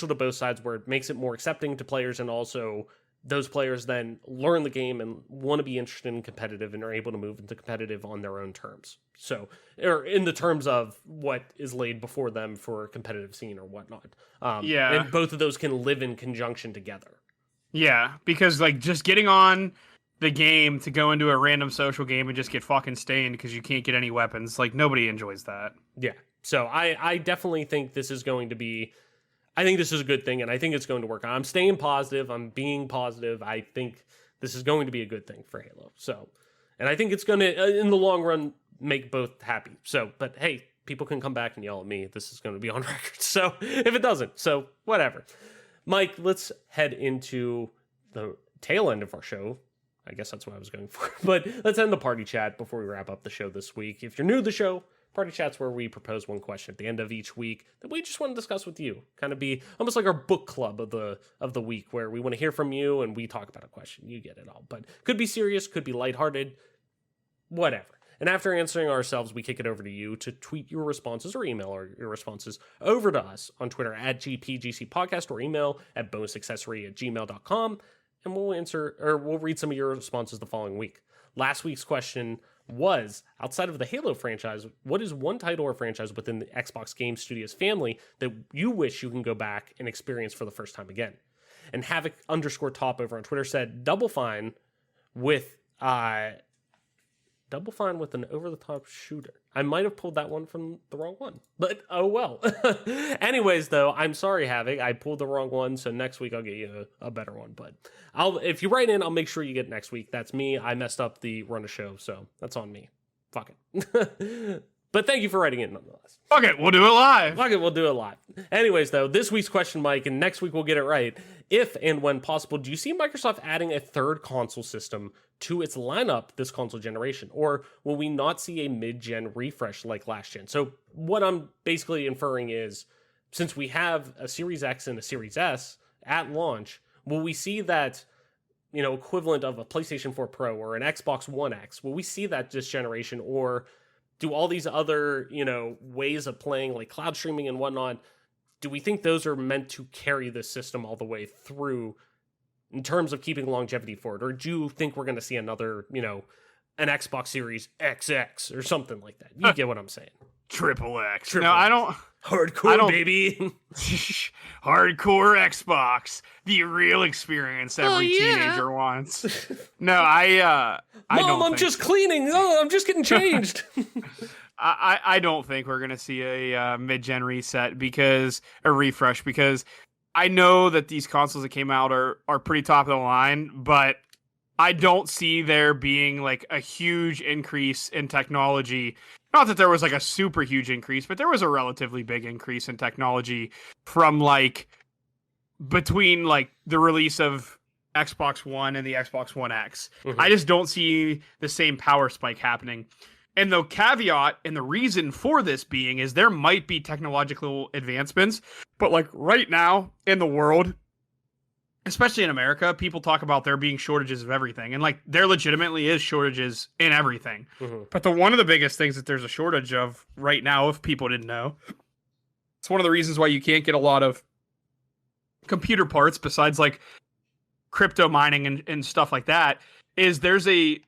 to both sides, where it makes it more accepting to players, and also those players then learn the game and want to be interested in competitive and are able to move into competitive on their own terms. So, or in the terms of what is laid before them for a competitive scene or whatnot. And both of those can live in conjunction together. Yeah, because like just getting on the game to go into a random social game and just get fucking stained because you can't get any weapons, like nobody enjoys that. Yeah. So I definitely think this is going to be, I think this is a good thing, and I think it's going to work. I'm staying positive. I'm being positive. I think this is going to be a good thing for Halo. So, and I think it's going to, in the long run, make both happy. So, but hey, people can come back and yell at me. This is going to be on record. So, if it doesn't, so whatever. Mike, let's head into the tail end of our show. I guess that's what I was going for. But let's end the party chat before we wrap up the show this week. If you're new to the show, Party Chat's where we propose one question at the end of each week that we just want to discuss with you. Kind of be almost like our book club of the week, where we want to hear from you and we talk about a question. You get it all. But could be serious, could be lighthearted, whatever. And after answering ourselves, we kick it over to you to tweet your responses or email your responses over to us on Twitter at GPGC Podcast, or email at bonusaccessory@gmail.com. And we'll read some of your responses the following week. Last week's question was, outside of the Halo franchise, what is one title or franchise within the Xbox Game Studios family that you wish you can go back and experience for the first time again? And Havoc_top over on Twitter said Double Fine with an over-the-top shooter. I might have pulled that one from the wrong one, but oh well. Anyways, though, I'm sorry, Havoc. I pulled the wrong one, so next week I'll get you a better one. But if you write in, I'll make sure you get next week. That's me. I messed up the run of show, so that's on me. Fuck it. But thank you for writing in nonetheless. Fuck it, we'll do it live. Fuck it, we'll do it live. Anyways, though, this week's question, Mike, and next week we'll get it right. If and when possible, do you see Microsoft adding a third console system to its lineup this console generation? Or will we not see a mid-gen refresh like last gen? So what I'm basically inferring is, since we have a Series X and a Series S at launch, will we see that, equivalent of a PlayStation 4 Pro or an Xbox One X? Will we see that this generation, or do all these other, ways of playing, like cloud streaming and whatnot, do we think those are meant to carry this system all the way through in terms of keeping longevity for it? Or do you think we're going to see another, an Xbox Series XX or something like that? You get what I'm saying. Triple X. Triple No, X. I don't. Hardcore, baby. Hardcore Xbox, the real experience every teenager wants. No, I Mom, don't I'm think just so. cleaning. Oh, I'm just getting changed. I don't think we're gonna see a mid-gen reset because a refresh because I know that these consoles that came out are pretty top of the line, but I don't see there being like a huge increase in technology. Not that there was like a super huge increase, but there was a relatively big increase in technology from like between like the release of Xbox One and the Xbox One X. Mhm. I just don't see the same power spike happening. And the caveat and the reason for this being is there might be technological advancements, but like right now in the world, especially in America, people talk about there being shortages of everything. And like there legitimately is shortages in everything. Mhm. But one of the biggest things that there's a shortage of right now, if people didn't know, it's one of the reasons why you can't get a lot of computer parts besides like crypto mining and stuff like that, is there's a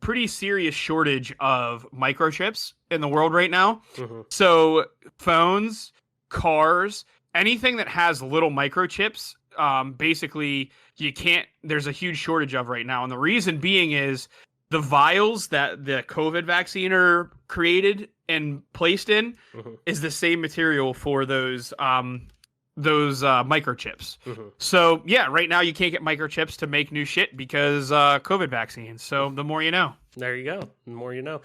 pretty serious shortage of microchips in the world right now. Mhm. So phones, cars, anything that has little microchips, basically you can't, there's a huge shortage of right now. And the reason being is the vials that the COVID vaccine are created and placed in Mhm. is the same material for those microchips. Mhm. So yeah, right now you can't get microchips to make new shit because COVID vaccines. So the more you know. There you go. The more you know.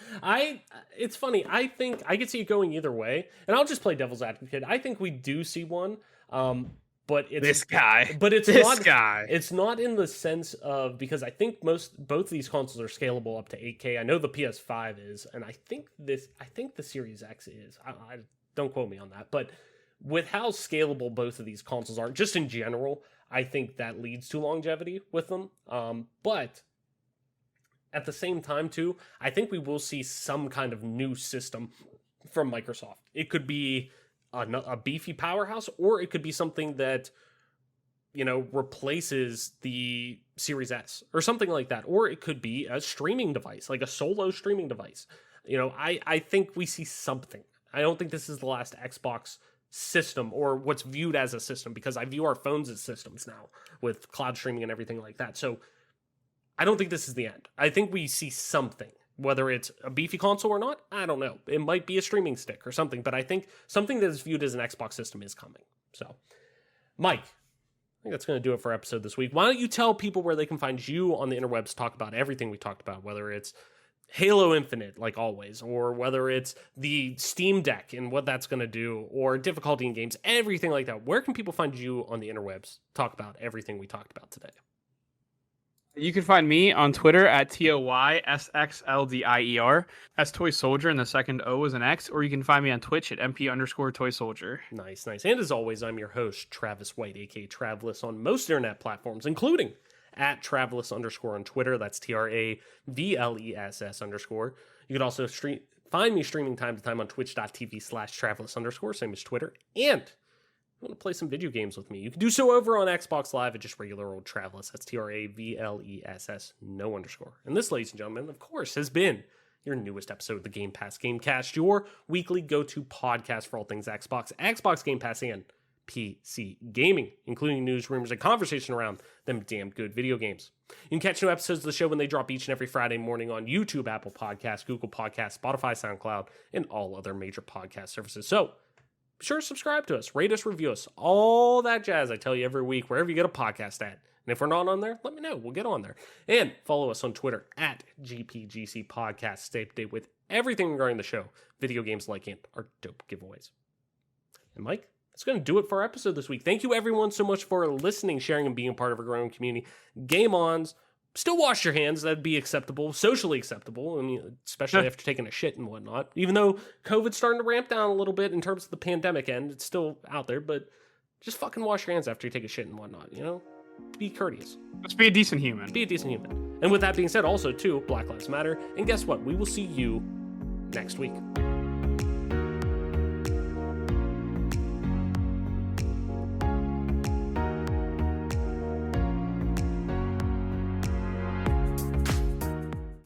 It's funny. I think I could see it going either way, and I'll just play devil's advocate. I think we do see one, but it's This guy. But it's This not. guy. It's not in the sense of because I think both of these consoles are scalable up to 8K. I know the PS5 is, and I think the Series X is. I don't quote me on that, but with how scalable both of these consoles are, just in general, I think that leads to longevity with them. But at the same time, too, I think we will see some kind of new system from Microsoft. It could be a beefy powerhouse, or it could be something that, replaces the Series S or something like that. Or it could be a streaming device, like a solo streaming device. I think we see something. I don't think this is the last Xbox system or what's viewed as a system, because I view our phones as systems now with cloud streaming and everything like that. So I don't think this is the end. I think we see something, whether it's a beefy console or not. I don't know. It might be a streaming stick or something, but I think something that is viewed as an Xbox system is coming. So, Mike, I think that's going to do it for our episode this week. Why don't you tell people where they can find you on the interwebs to talk about everything we talked about, whether it's Halo Infinite, like always, or whether it's the Steam Deck and what that's going to do, or difficulty in games, everything like that. Where can people find you on the interwebs? Talk about everything we talked about today. You can find me on Twitter at TOYSXLDIER. That's Toy Soldier, and the second O is an X. Or you can find me on Twitch at MP_Toy Soldier. Nice. And as always, I'm your host, Travis White, aka Travelus, on most internet platforms, including at Travelus_ on Twitter. That's TRAVLESS_. You can also find me streaming time to time on twitch.tv/Travelus_, same as Twitter. And if you want to play some video games with me, you can do so over on Xbox Live at just regular old Travelus. That's TRAVLESS, no underscore. And this, ladies and gentlemen, of course, has been your newest episode of the Game Pass Gamecast, your weekly go-to podcast for all things Xbox Game Pass, and PC gaming, including news, rumors, and conversation around them damn good video games. You can catch new episodes of the show when they drop each and every Friday morning on YouTube, Apple Podcasts, Google Podcasts, Spotify, SoundCloud, and all other major podcast services. So be sure to subscribe to us, rate us, review us, all that jazz I tell you every week, wherever you get a podcast at. And if we're not on there, let me know. We'll get on there. And follow us on Twitter at GPGC Podcast. Stay up to date with everything regarding the show, video games like and our dope giveaways. And Mike, that's going to do it for our episode this week. Thank you everyone so much for listening, sharing, and being a part of our growing community. Game ons. Still wash your hands. That'd be acceptable, socially acceptable. I mean, especially after taking a shit and whatnot. Even though COVID's starting to ramp down a little bit in terms of the pandemic end, it's still out there. But just fucking wash your hands after you take a shit and whatnot. Be courteous. Let's be a decent human. Be a decent human. And with that being said, also too, Black Lives Matter. And guess what? We will see you next week.